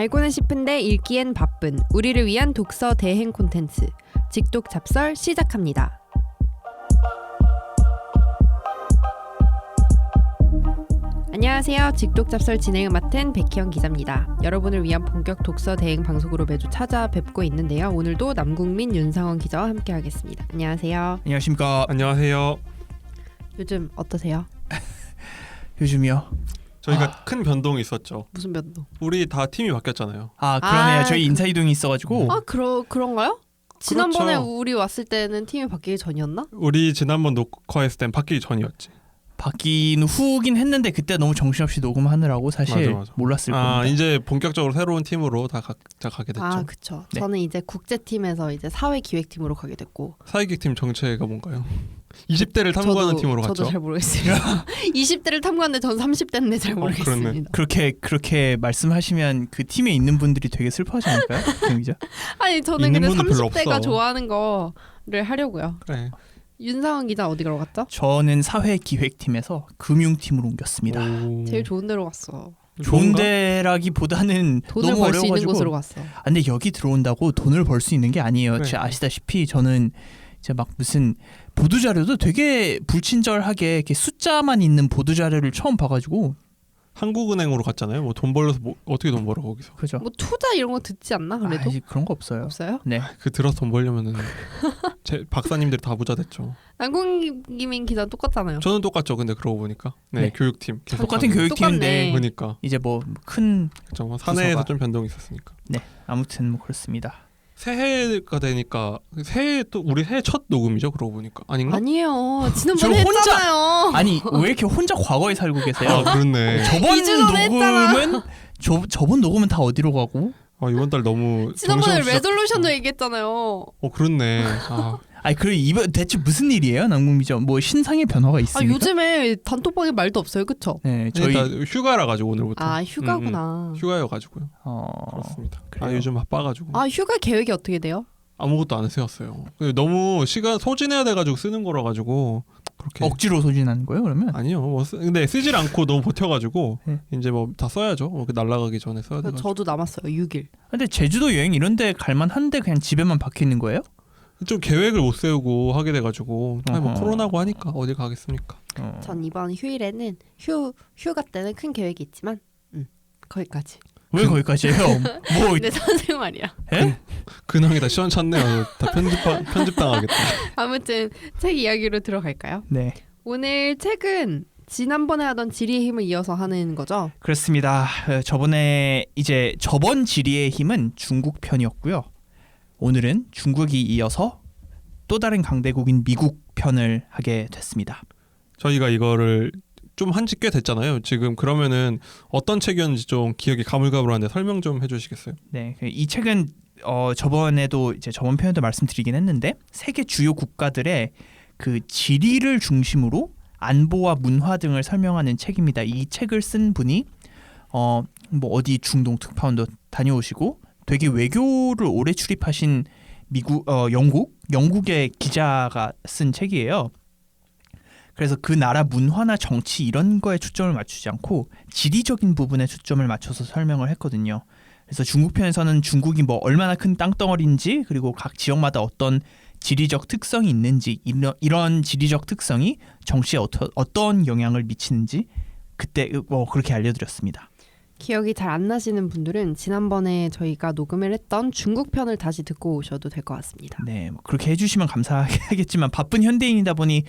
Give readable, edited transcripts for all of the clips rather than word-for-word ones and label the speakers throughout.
Speaker 1: 알고는 싶은데 읽기엔 바쁜 우리를 위한 독서 대행 콘텐츠 직독잡설 시작합니다. 안녕하세요. 직독잡설 진행을 맡은 백희영 기자입니다. 여러분을 위한 본격 독서 대행 방송으로 매주 찾아뵙고 있는데요. 오늘도 남궁민, 윤상원 기자와 함께하겠습니다. 안녕하세요.
Speaker 2: 안녕하십니까.
Speaker 3: 안녕하세요.
Speaker 1: 요즘 어떠세요?
Speaker 2: 요즘이요?
Speaker 3: 저희가 큰 변동이 있었죠.
Speaker 1: 무슨 변동?
Speaker 3: 우리 다 팀이 바뀌었잖아요.
Speaker 2: 그러네요. 저희 인사이동이 있어가지고.
Speaker 1: 그런가요? 지난번에
Speaker 3: 그렇죠.
Speaker 1: 우리 왔을 때는 팀이 바뀌기 전이었나?
Speaker 3: 우리 지난번 녹화했을 땐 바뀌기 전이었지.
Speaker 2: 바뀐 후긴 했는데 그때 너무 정신없이 녹음하느라고 사실
Speaker 3: 맞아.
Speaker 2: 몰랐을 겁니다.
Speaker 3: 이제 본격적으로 새로운 팀으로 다 각자 가게 됐죠.
Speaker 1: 그쵸.
Speaker 2: 네.
Speaker 1: 저는 이제 국제팀에서 이제 사회기획팀으로 가게 됐고.
Speaker 3: 사회기획팀 정체가 뭔가요? 20대를 탐구하는 팀으로 갔죠.
Speaker 1: 저도 잘 모르겠어요. 20대를 탐구하는데 전 30대인데 잘 모르겠습니다.
Speaker 2: 그렇게 말씀하시면 그 팀에 있는 분들이 되게 슬퍼하지 않을까요? 김 기자?
Speaker 1: 아니 저는 근데
Speaker 3: 있는 분들 별로
Speaker 1: 30대가
Speaker 3: 없어.
Speaker 1: 좋아하는 거를 하려고요.
Speaker 3: 그래.
Speaker 1: 윤상원 기자 어디로 갔죠?
Speaker 2: 저는 사회기획팀에서 금융팀으로 옮겼습니다.
Speaker 1: 제일 좋은 데로 갔어.
Speaker 2: 좋은 데라기보다는
Speaker 1: 돈을
Speaker 2: 너무
Speaker 1: 벌 수 있는
Speaker 2: 어려워가지고.
Speaker 1: 곳으로 갔어.
Speaker 2: 근데 여기 들어온다고 돈을 벌 수 있는 게 아니에요.
Speaker 3: 그래.
Speaker 2: 제가 아시다시피 저는 이제 막 무슨 보도 자료도 되게 불친절하게 이렇게 숫자만 있는 보도 자료를 처음 봐가지고.
Speaker 3: 한국은행으로 갔잖아요. 뭐 돈 벌려서 어떻게 돈 벌어 거기서?
Speaker 2: 그죠?
Speaker 1: 뭐 투자 이런 거 듣지 않나 그래도?
Speaker 2: 그런 거 없어요.
Speaker 1: 없어요?
Speaker 2: 네.
Speaker 3: 그 들어서 돈 벌려면은 제 박사님들이 다 부자 됐죠.
Speaker 1: 남궁민 기자 똑같잖아요.
Speaker 3: 저는 똑같죠. 근데 그러고 보니까
Speaker 2: 네.
Speaker 3: 교육팀 계속
Speaker 2: 똑같은
Speaker 3: 가는.
Speaker 2: 교육팀인데
Speaker 1: 똑같네.
Speaker 3: 그러니까
Speaker 2: 이제 뭐 큰
Speaker 3: 그렇죠. 뭐 사내에서
Speaker 2: 부서가.
Speaker 3: 좀 변동이 있었으니까.
Speaker 2: 네. 아무튼 뭐 그렇습니다.
Speaker 3: 새해가 되니까 새해 또 우리 새해 첫 녹음이죠. 그러고 보니까 아닌가?
Speaker 1: 아니에요. 지난번에
Speaker 2: 저 혼자-
Speaker 1: 했잖아요.
Speaker 2: 아니 왜 이렇게 혼자 과거에 살고 계세요?
Speaker 3: 그렇네.
Speaker 2: 저번
Speaker 1: 2주 전에
Speaker 2: 녹음은 저번 녹음은 다 어디로 가고?
Speaker 3: 이번 달 너무
Speaker 1: 지난번에
Speaker 3: 정신없이
Speaker 1: 레졸루션도 얘기했잖아요.
Speaker 3: 그렇네.
Speaker 2: 아니 그리고 이번 대체 무슨 일이에요, 남궁미죠? 뭐 신상의 변화가 있습니까?
Speaker 1: 요즘에 단톡방에 말도 없어요, 그쵸?
Speaker 2: 네, 저희
Speaker 3: 일단 휴가라 가지고 오늘부터.
Speaker 1: 휴가구나.
Speaker 3: 휴가여 가지고요.
Speaker 2: 그렇습니다.
Speaker 3: 그렇습니다. 요즘 바빠 가지고
Speaker 1: 휴가 계획이 어떻게 돼요?
Speaker 3: 아무것도 안 세웠어요. 너무 시간 소진해야 돼 가지고 쓰는 거라 가지고 그렇게
Speaker 2: 억지로 소진하는 거예요, 그러면?
Speaker 3: 아니요. 근데 쓰질 않고 너무 버텨 가지고
Speaker 2: 네.
Speaker 3: 이제 뭐 다 써야죠. 날아가기 전에 써야 돼 가지고.
Speaker 1: 저도 남았어요, 6일.
Speaker 2: 근데 제주도 여행 이런 데 갈만 한데 그냥 집에만 박혀 있는 거예요?
Speaker 3: 좀 계획을 못 세우고 하게 돼 가지고 뭐
Speaker 2: 어허.
Speaker 3: 코로나고 하니까 어디 가겠습니까?
Speaker 1: 전 이번 휴일에는 휴가 때는 큰 계획이 있지만 거기까지.
Speaker 2: 왜 거기까지예요? 뭐
Speaker 1: 내 사생활이야.
Speaker 2: 예?
Speaker 3: 근황이 다 시원찮네요. 다 편집당하겠다.
Speaker 1: 아무튼 책 이야기로 들어갈까요?
Speaker 2: 네.
Speaker 1: 오늘 책은 지난번에 하던 지리의 힘을 이어서 하는 거죠?
Speaker 2: 그렇습니다. 저번 지리의 힘은 중국 편이었고요. 오늘은 중국이 이어서 또 다른 강대국인 미국 편을 하게 됐습니다.
Speaker 3: 저희가 이거를 좀 한지 꽤 됐잖아요. 지금 그러면은 어떤 책이었는지 좀 기억이 가물가물한데 설명 좀 해주시겠어요?
Speaker 2: 네, 이 책은 저번에도 이제 저번 편에도 말씀드리긴 했는데 세계 주요 국가들의 그 지리를 중심으로 안보와 문화 등을 설명하는 책입니다. 이 책을 쓴 분이 뭐 어디 중동 특파원도 다녀오시고 되게 외교를 오래 출입하신 영국의 기자가 쓴 책이에요. 그래서 그 나라 문화나 정치 이런 거에 초점을 맞추지 않고 지리적인 부분에 초점을 맞춰서 설명을 했거든요. 그래서 중국 편에서는 중국이 뭐 얼마나 큰 땅덩어리인지 그리고 각 지역마다 어떤 지리적 특성이 있는지 이런 지리적 특성이 정치에 어떤 영향을 미치는지 그때 그렇게 알려드렸습니다.
Speaker 1: 기억이 잘 안 나시는 분들은 지난번에 저희가 녹음을 했던 중국 편을 다시 듣고 오셔도 될 것 같습니다.
Speaker 2: 네, 뭐 그렇게 해주시면 감사하겠지만 바쁜 현대인이다 보니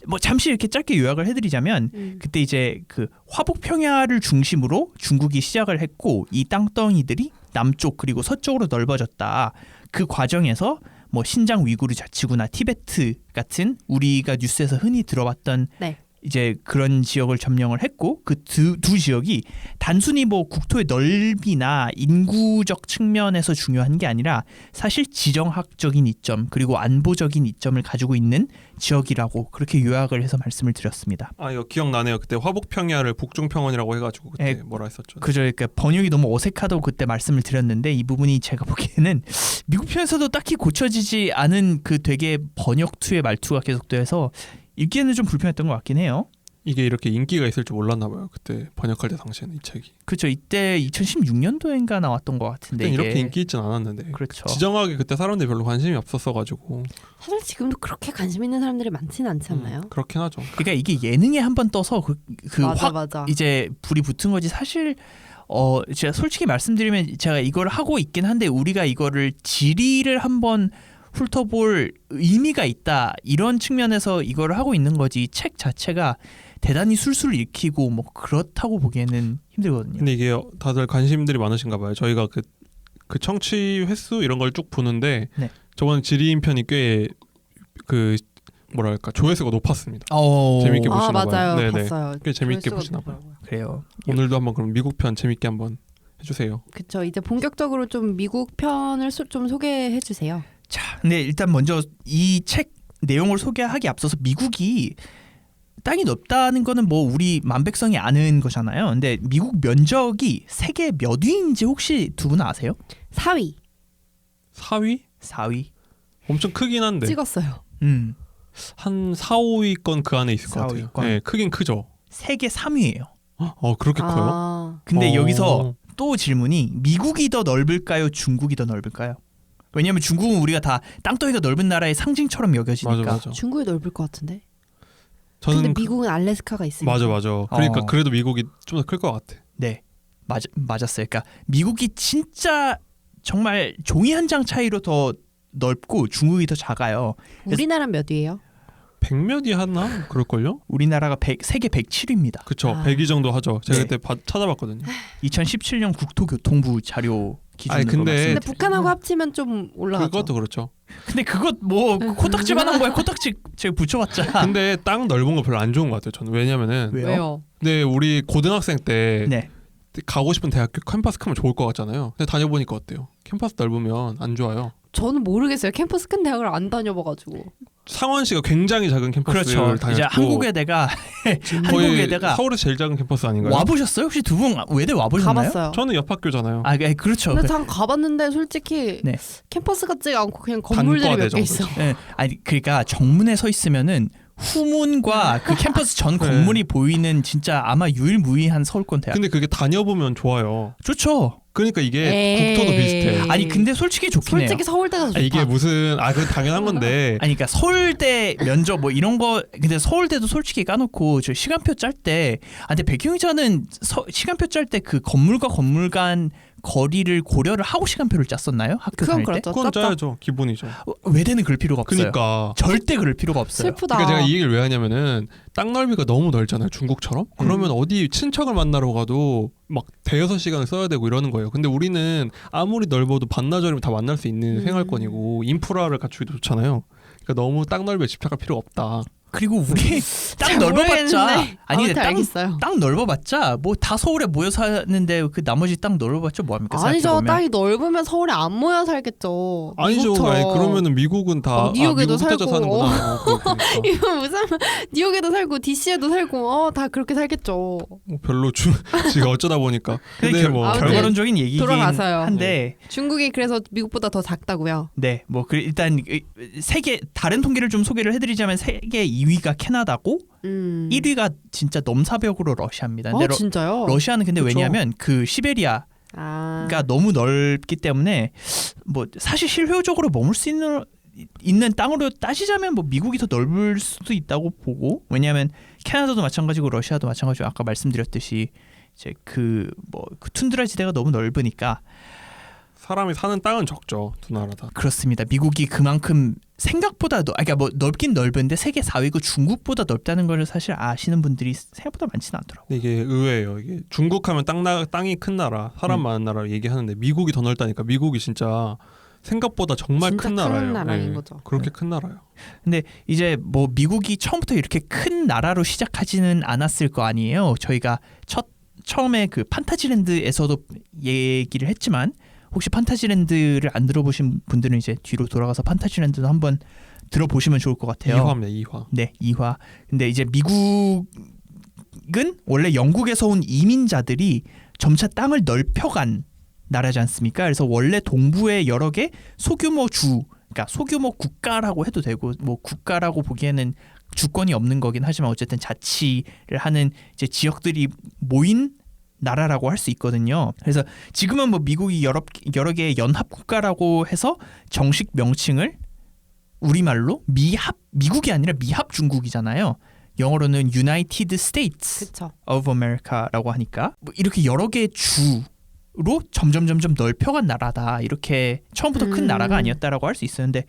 Speaker 2: 뭐 잠시 이렇게 짧게 요약을 해드리자면 그때 이제 그 화북 평야를 중심으로 중국이 시작을 했고 이 땅덩이들이 남쪽 그리고 서쪽으로 넓어졌다. 그 과정에서 뭐 신장 위구르 자치구나 티베트 같은 우리가 뉴스에서 흔히 들어봤던
Speaker 1: 네.
Speaker 2: 이제 그런 지역을 점령을 했고 그 두 지역이 단순히 뭐 국토의 넓이나 인구적 측면에서 중요한 게 아니라 사실 지정학적인 이점 그리고 안보적인 이점을 가지고 있는 지역이라고 그렇게 요약을 해서 말씀을 드렸습니다.
Speaker 3: 이거 기억나네요. 그때 화북평야를 북중평원이라고 해가지고 그때 뭐라 했었죠.
Speaker 2: 그죠. 그러니까 번역이 너무 어색하다고 그때 말씀을 드렸는데 이 부분이 제가 보기에는 미국 편에서도 딱히 고쳐지지 않은 그 되게 번역 투의 말투가 계속돼서 읽기에는 좀 불편했던 것 같긴 해요.
Speaker 3: 이게 이렇게 인기가 있을 줄 몰랐나 봐요. 그때 번역할 때 당시에는 이 책이.
Speaker 2: 그렇죠. 이때 2016년도인가 나왔던 것 같은데
Speaker 3: 그때
Speaker 2: 이게
Speaker 3: 이렇게 인기 있진 않았는데.
Speaker 2: 그렇죠.
Speaker 3: 지정하게 그때 사람들이 별로 관심이 없었어가지고.
Speaker 1: 사실 지금도 그렇게 관심 있는 사람들이 많지는 않지 않나요?
Speaker 3: 그렇긴 하죠.
Speaker 2: 그러니까 이게 예능에 한번 떠서
Speaker 1: 맞아
Speaker 2: 확
Speaker 1: 맞아.
Speaker 2: 이제 불이 붙은 거지. 사실 제가 솔직히 말씀드리면 제가 이걸 하고 있긴 한데 우리가 이거를 질의를 한번 훑어볼 의미가 있다 이런 측면에서 이거를 하고 있는 거지. 책 자체가 대단히 술술 읽히고 뭐 그렇다고 보기에는 힘들거든요.
Speaker 3: 근데 이게 다들 관심들이 많으신가 봐요. 저희가 그 청취 횟수 이런 걸 쭉 보는데
Speaker 2: 네.
Speaker 3: 저번 지리인 편이 꽤 그 뭐랄까 조회수가 높았습니다. 재밌게
Speaker 1: 아
Speaker 3: 보시나
Speaker 1: 맞아요.
Speaker 3: 봐요. 네네.
Speaker 1: 봤어요.
Speaker 3: 꽤 재밌게
Speaker 1: 조회수가
Speaker 3: 보시나 봐요.
Speaker 1: 높더라고요.
Speaker 2: 그래요.
Speaker 3: 오늘도 한번 그럼 미국 편 재밌게 한번 해주세요.
Speaker 1: 그쵸. 이제 본격적으로 좀 미국 편을 좀 소개해 주세요.
Speaker 2: 자, 근데 일단 먼저 이 책 내용을 소개하기 앞서서 미국이 땅이 넓다는 거는 뭐 우리 만백성이 아는 거잖아요. 근데 미국 면적이 세계 몇 위인지 혹시 두 분 아세요?
Speaker 1: 4위
Speaker 3: 4위?
Speaker 2: 4위.
Speaker 3: 엄청 크긴 한데
Speaker 1: 찍었어요.
Speaker 3: 한 4, 5위권 그 안에 있을 것
Speaker 2: 4,
Speaker 3: 같아요.
Speaker 2: 5위권.
Speaker 3: 네, 크긴 크죠.
Speaker 2: 세계 3위예요.
Speaker 3: 그렇게 커요?
Speaker 1: 아,
Speaker 2: 근데 여기서
Speaker 3: 어.
Speaker 2: 또 질문이 미국이 더 넓을까요? 중국이 더 넓을까요? 왜냐하면 중국은 우리가 다 땅덩이가 넓은 나라의 상징처럼 여겨지니까.
Speaker 3: 맞아.
Speaker 1: 중국이 넓을 것 같은데.
Speaker 3: 저는
Speaker 1: 근데 미국은 알래스카가 있으니까.
Speaker 3: 맞아. 그러니까 그래도 미국이 좀 더 클 것 같아.
Speaker 2: 네, 맞았어요. 그러니까 미국이 진짜 정말 종이 한 장 차이로 더 넓고 중국이 더 작아요.
Speaker 1: 우리나라는 몇 위예요?
Speaker 3: 100몇이 하나? 그럴걸요?
Speaker 2: 우리나라가 세계 107위입니다.
Speaker 3: 그쵸.
Speaker 1: 아.
Speaker 3: 102 정도 하죠. 제가
Speaker 2: 네.
Speaker 3: 그때 찾아봤거든요.
Speaker 2: 2017년 국토교통부 자료 기준으로
Speaker 3: 아니, 근데
Speaker 1: 근데
Speaker 2: 말씀드리죠.
Speaker 1: 북한하고 합치면 좀 올라가죠.
Speaker 3: 그것도 그렇죠.
Speaker 2: 근데 그것 뭐 코딱지만한 거야. 코딱지 제가 붙여봤자.
Speaker 3: 근데 땅 넓은 거 별로 안 좋은 것 같아요. 저는 왜냐면은
Speaker 2: 왜요?
Speaker 1: 왜요?
Speaker 3: 근데 우리 고등학생 때
Speaker 2: 네.
Speaker 3: 가고 싶은 대학교 캠퍼스 크면 좋을 것 같잖아요. 근데 다녀보니까 어때요? 캠퍼스 넓으면 안 좋아요.
Speaker 1: 저는 모르겠어요. 캠퍼스 큰 대학을 안 다녀봐가지고.
Speaker 3: 상원시가 굉장히 작은 캠퍼스를
Speaker 2: 그렇죠.
Speaker 3: 다녔고
Speaker 2: 이제 한국외대가
Speaker 3: 거의
Speaker 2: 한국외대가
Speaker 3: 서울에서 제일 작은 캠퍼스 아닌가요?
Speaker 2: 와 보셨어요? 혹시 두 분 외대 와 보셨나요?
Speaker 1: 가봤어요.
Speaker 3: 저는 옆 학교잖아요.
Speaker 2: 아, 그렇죠.
Speaker 1: 근데 전 가봤는데 솔직히
Speaker 2: 네.
Speaker 1: 캠퍼스 같지가 않고 그냥 건물들이
Speaker 3: 단과대
Speaker 1: 몇 개 있어.
Speaker 3: 정도죠.
Speaker 2: 네. 아니 그러니까 정문에 서 있으면은 후문과 그 캠퍼스 전
Speaker 3: 네.
Speaker 2: 건물이 보이는 진짜 아마 유일무이한 서울권 대학.
Speaker 3: 근데 그게 다녀보면 좋아요.
Speaker 2: 좋죠.
Speaker 3: 그러니까 이게
Speaker 1: 에이.
Speaker 3: 국토도 비슷해.
Speaker 2: 아니 근데 솔직히 좋긴 해요.
Speaker 1: 솔직히 서울대가 더 좋다.
Speaker 3: 이게 무슨 그 당연한 건데
Speaker 2: 아니 그러니까 서울대 면접 뭐 이런 거 근데 서울대도 솔직히 까놓고 저 시간표 짤 때 근데 백경 기자는 시간표 짤 때 그 건물과 건물 간 거리를 고려를 하고 시간표를 짰었나요? 학교
Speaker 1: 그건
Speaker 2: 다닐 때?
Speaker 1: 그렇죠.
Speaker 3: 그건
Speaker 1: 짰죠.
Speaker 3: 짜야죠. 기본이죠.
Speaker 2: 외대는 그럴 필요가 없어요.
Speaker 3: 그러니까
Speaker 2: 절대 그럴 필요가 없어요.
Speaker 1: 슬프다.
Speaker 3: 그러니까 제가 이 얘기를 왜 하냐면은 땅 넓이가 너무 넓잖아요. 중국처럼. 그러면 어디 친척을 만나러 가도 막 대여섯 시간을 써야 되고 이러는 거예요. 근데 우리는 아무리 넓어도 반나절이면 다 만날 수 있는 생활권이고 인프라를 갖추기도 좋잖아요. 그러니까 너무 땅 넓이에 집착할 필요가 없다.
Speaker 2: 그리고 우리 땅
Speaker 1: 잘
Speaker 2: 넓어봤자
Speaker 1: 모르겠는데.
Speaker 2: 아니
Speaker 1: 아무튼
Speaker 2: 땅
Speaker 1: 알겠어요.
Speaker 2: 넓어봤자 뭐 다 서울에 모여 사는데 그 나머지 땅 넓어봤자 뭐합니까?
Speaker 1: 아니죠.
Speaker 2: 생각해보면.
Speaker 1: 땅이 넓으면 서울에 안 모여 살겠죠.
Speaker 3: 아니죠.
Speaker 1: 미국처럼.
Speaker 3: 아니, 그러면은 미국은 다
Speaker 1: 뉴욕에도
Speaker 3: 미국 흩어져
Speaker 1: 살고,
Speaker 3: 사는구나. 그러니까.
Speaker 1: 이거 무슨 뉴욕에도 살고 DC에도 살고 다 그렇게 살겠죠.
Speaker 3: 뭐 별로 지가 어쩌다 보니까. 근데 뭐
Speaker 1: 아무튼
Speaker 2: 결과론적인 얘기긴
Speaker 1: 돌아가서요.
Speaker 2: 한데
Speaker 1: 중국이 그래서 미국보다 더 작다고요.
Speaker 2: 네, 뭐 일단 세계 다른 통계를 좀 소개를 해드리자면 세계 2위가 캐나다고 1위가 진짜 넘사벽으로 러시아입니다. 근데
Speaker 1: 진짜요?
Speaker 2: 러시아는 근데
Speaker 3: 그쵸.
Speaker 2: 왜냐하면 그 시베리아가
Speaker 1: 아.
Speaker 2: 너무 넓기 때문에 뭐 사실 실효적으로 머물 수 있는 땅으로 따지자면 뭐 미국이 더 넓을 수도 있다고 보고 왜냐하면 캐나다도 마찬가지고 러시아도 마찬가지고 아까 말씀드렸듯이 이제 그 툰드라 지대가 너무 넓으니까
Speaker 3: 사람이 사는 땅은 적죠. 두 나라 다.
Speaker 2: 그렇습니다. 미국이 그만큼 생각보다 그러니까 뭐 넓긴 넓은데 세계 4위고 중국보다 넓다는 걸 사실 아시는 분들이 생각보다 많지는 않더라고요.
Speaker 3: 근데 이게 의외예요. 이게 중국하면 땅이 큰 나라, 사람 많은 나라 얘기하는데 미국이 더 넓다니까. 미국이 진짜 생각보다 정말
Speaker 1: 진짜
Speaker 3: 큰
Speaker 1: 큰
Speaker 3: 나라예요.
Speaker 1: 나라인 거죠.
Speaker 3: 그렇게 큰 나라예요.
Speaker 2: 근데 이제 뭐 미국이 처음부터 이렇게 큰 나라로 시작하지는 않았을 거 아니에요. 저희가 처음에 그 판타지랜드에서도 얘기를 했지만 혹시 판타지랜드를 안 들어보신 분들은 이제 뒤로 돌아가서 판타지랜드도 한번 들어보시면 좋을 것 같아요.
Speaker 3: 2화입니다. 2화.
Speaker 2: 네, 2화. 근데 이제 미국은 원래 영국에서 온 이민자들이 점차 땅을 넓혀간 나라지 않습니까? 그래서 원래 동부에 여러 개 소규모 그러니까 소규모 국가라고 해도 되고 뭐 국가라고 보기에는 주권이 없는 거긴 하지만 어쨌든 자치를 하는 이제 지역들이 모인 나라라고 할 수 있거든요. 그래서 지금은 뭐 미국이 여러 개의 연합 국가라고 해서 정식 명칭을 우리말로 미국이 아니라 미합 중국이잖아요. 영어로는 United States
Speaker 1: 그쵸.
Speaker 2: of America라고 하니까 뭐 이렇게 여러 개의 주로 점점 넓혀간 나라다. 이렇게 처음부터 큰 나라가 아니었다라고 할 수 있었는데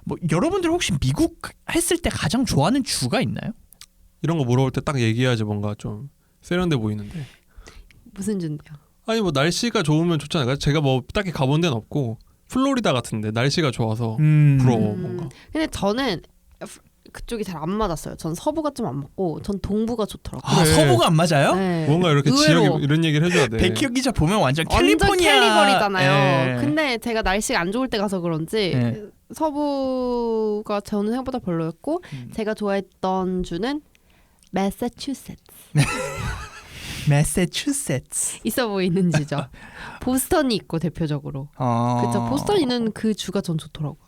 Speaker 2: 뭐 여러분들 혹시 미국 했을 때 가장 좋아하는 주가 있나요?
Speaker 3: 이런 거 물어볼 때 딱 얘기해야지 뭔가 좀 세련돼 보이는데.
Speaker 1: 무슨 준데요?
Speaker 3: 아니 뭐 날씨가 좋으면 좋잖아요. 제가 뭐 딱히 가본 데는 없고 플로리다 같은데 날씨가 좋아서 부러워 뭔가.
Speaker 1: 근데 저는 그쪽이 잘 안 맞았어요. 전 서부가 좀 안 맞고 전 동부가 좋더라고요.
Speaker 2: 아,
Speaker 3: 그래.
Speaker 2: 서부가 안 맞아요?
Speaker 1: 네.
Speaker 3: 뭔가 이렇게
Speaker 1: 의외로.
Speaker 3: 지역이 이런 얘기를 해줘야 돼.
Speaker 2: 백희혁 기자 보면 완전
Speaker 1: 완전
Speaker 2: 캘리포니아
Speaker 1: 캘리거리잖아요.
Speaker 2: 예.
Speaker 1: 근데 제가 날씨가 안 좋을 때 가서 그런지
Speaker 2: 예.
Speaker 1: 서부가 저는 생각보다 별로였고 제가 좋아했던 주는 매사추세츠.
Speaker 2: 매사추세츠.
Speaker 1: 있어 보이는 주죠. 보스턴이 있고 대표적으로. 그렇죠. 보스턴 있는 그 주가 전 좋더라고요.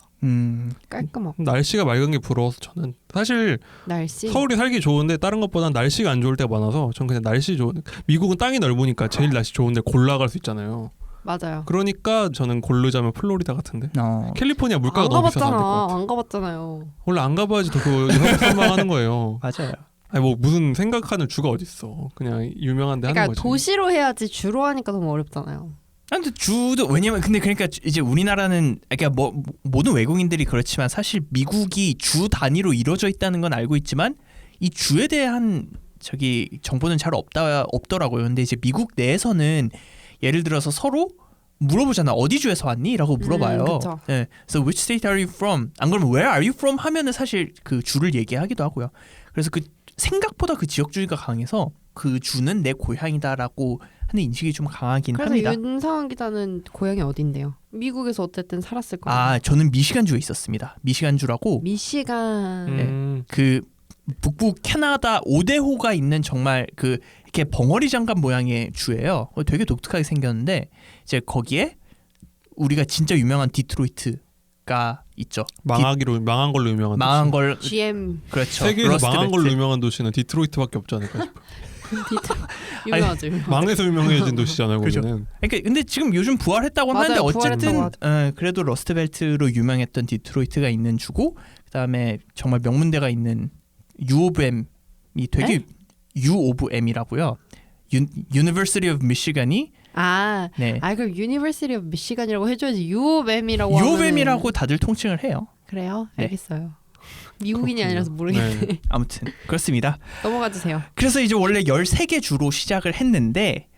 Speaker 1: 깔끔하고
Speaker 3: 날씨가 맑은 게 부러워서 저는 사실
Speaker 1: 날씨.
Speaker 3: 서울이 살기 좋은데 다른 것보다 날씨가 안 좋을 때가 많아서 전 그냥 날씨 좋은 미국은 땅이 넓으니까 제일 날씨 좋은데 골라갈 수 있잖아요.
Speaker 1: 맞아요.
Speaker 3: 그러니까 저는 고르자면 플로리다 같은데 캘리포니아 물가가
Speaker 1: 안
Speaker 3: 너무 비싸서 안 될 것
Speaker 1: 가봤잖아.
Speaker 3: 같아.
Speaker 1: 안 가봤잖아요.
Speaker 3: 원래 안 가봐야지 더 그 선망하는 거예요.
Speaker 2: 맞아요.
Speaker 3: 아니 뭐 무슨 생각하는 주가 어딨어. 그냥 유명한데 하는
Speaker 1: 그러니까
Speaker 3: 거지.
Speaker 1: 도시로 해야지 주로 하니까 너무 어렵잖아요.
Speaker 2: 근데 주도 왜냐면 근데 그러니까 이제 우리나라는 그러니까 뭐 모든 외국인들이 그렇지만 사실 미국이 주 단위로 이루어져 있다는 건 알고 있지만 이 주에 대한 정보는 잘 없더라고요. 근데 이제 미국 내에서는 예를 들어서 서로 물어보잖아. 어디 주에서 왔니? 라고 물어봐요.
Speaker 1: 그쵸.
Speaker 2: 네. So which state are you from? 안 그러면 where are you from? 하면은 사실 그 주를 얘기하기도 하고요. 그래서 그 생각보다 그 지역주의가 강해서 그 주는 내 고향이다라고 하는 인식이 좀 강하긴
Speaker 1: 그래서
Speaker 2: 합니다.
Speaker 1: 윤상원 기자는 고향이 어딘데요? 미국에서 어쨌든 살았을 거예요.
Speaker 2: 아, 저는 미시간주에 있었습니다. 미시간주라고
Speaker 1: 미시간.
Speaker 2: 그 북부 캐나다 오데호가 있는 정말 그 이렇게 벙어리 장갑 모양의 주예요. 되게 독특하게 생겼는데 이제 거기에 우리가 진짜 유명한 디트로이트가 있죠.
Speaker 3: 망한 걸로 유명한
Speaker 2: 망한
Speaker 3: 도시.
Speaker 2: 걸
Speaker 1: GM
Speaker 2: 그렇죠.
Speaker 3: 세계에서
Speaker 2: 러스트
Speaker 3: 망한
Speaker 2: 벨트.
Speaker 3: 걸로 유명한 도시는 디트로이트밖에 없지 않을까 싶어.
Speaker 1: 유명하죠. 유명하죠.
Speaker 3: 망해서 유명해진 도시잖아요.
Speaker 2: 그죠.
Speaker 3: 거기는.
Speaker 2: 그러니까 근데 지금 요즘 부활했다고
Speaker 1: 맞아요,
Speaker 2: 하는데 어쨌든
Speaker 1: 부활했다고
Speaker 2: 그래도 러스트벨트로 유명했던 디트로이트가 있는 주고 그다음에 정말 명문대가 있는 U of M이 되게 U of M이라고요. University of Michigan이 네.
Speaker 1: 그럼 University of Michigan이라고 해줘야지 U of M이라고
Speaker 2: U of
Speaker 1: 하면은
Speaker 2: M이라고 다들 통칭을 해요.
Speaker 1: 그래요?
Speaker 2: 네.
Speaker 1: 알겠어요. 미국인이
Speaker 3: 그렇군요.
Speaker 1: 아니라서 모르겠네.
Speaker 3: 네.
Speaker 2: 아무튼 그렇습니다.
Speaker 1: 넘어가 주세요.
Speaker 2: 그래서 이제 원래 13개 주로 시작을 했는데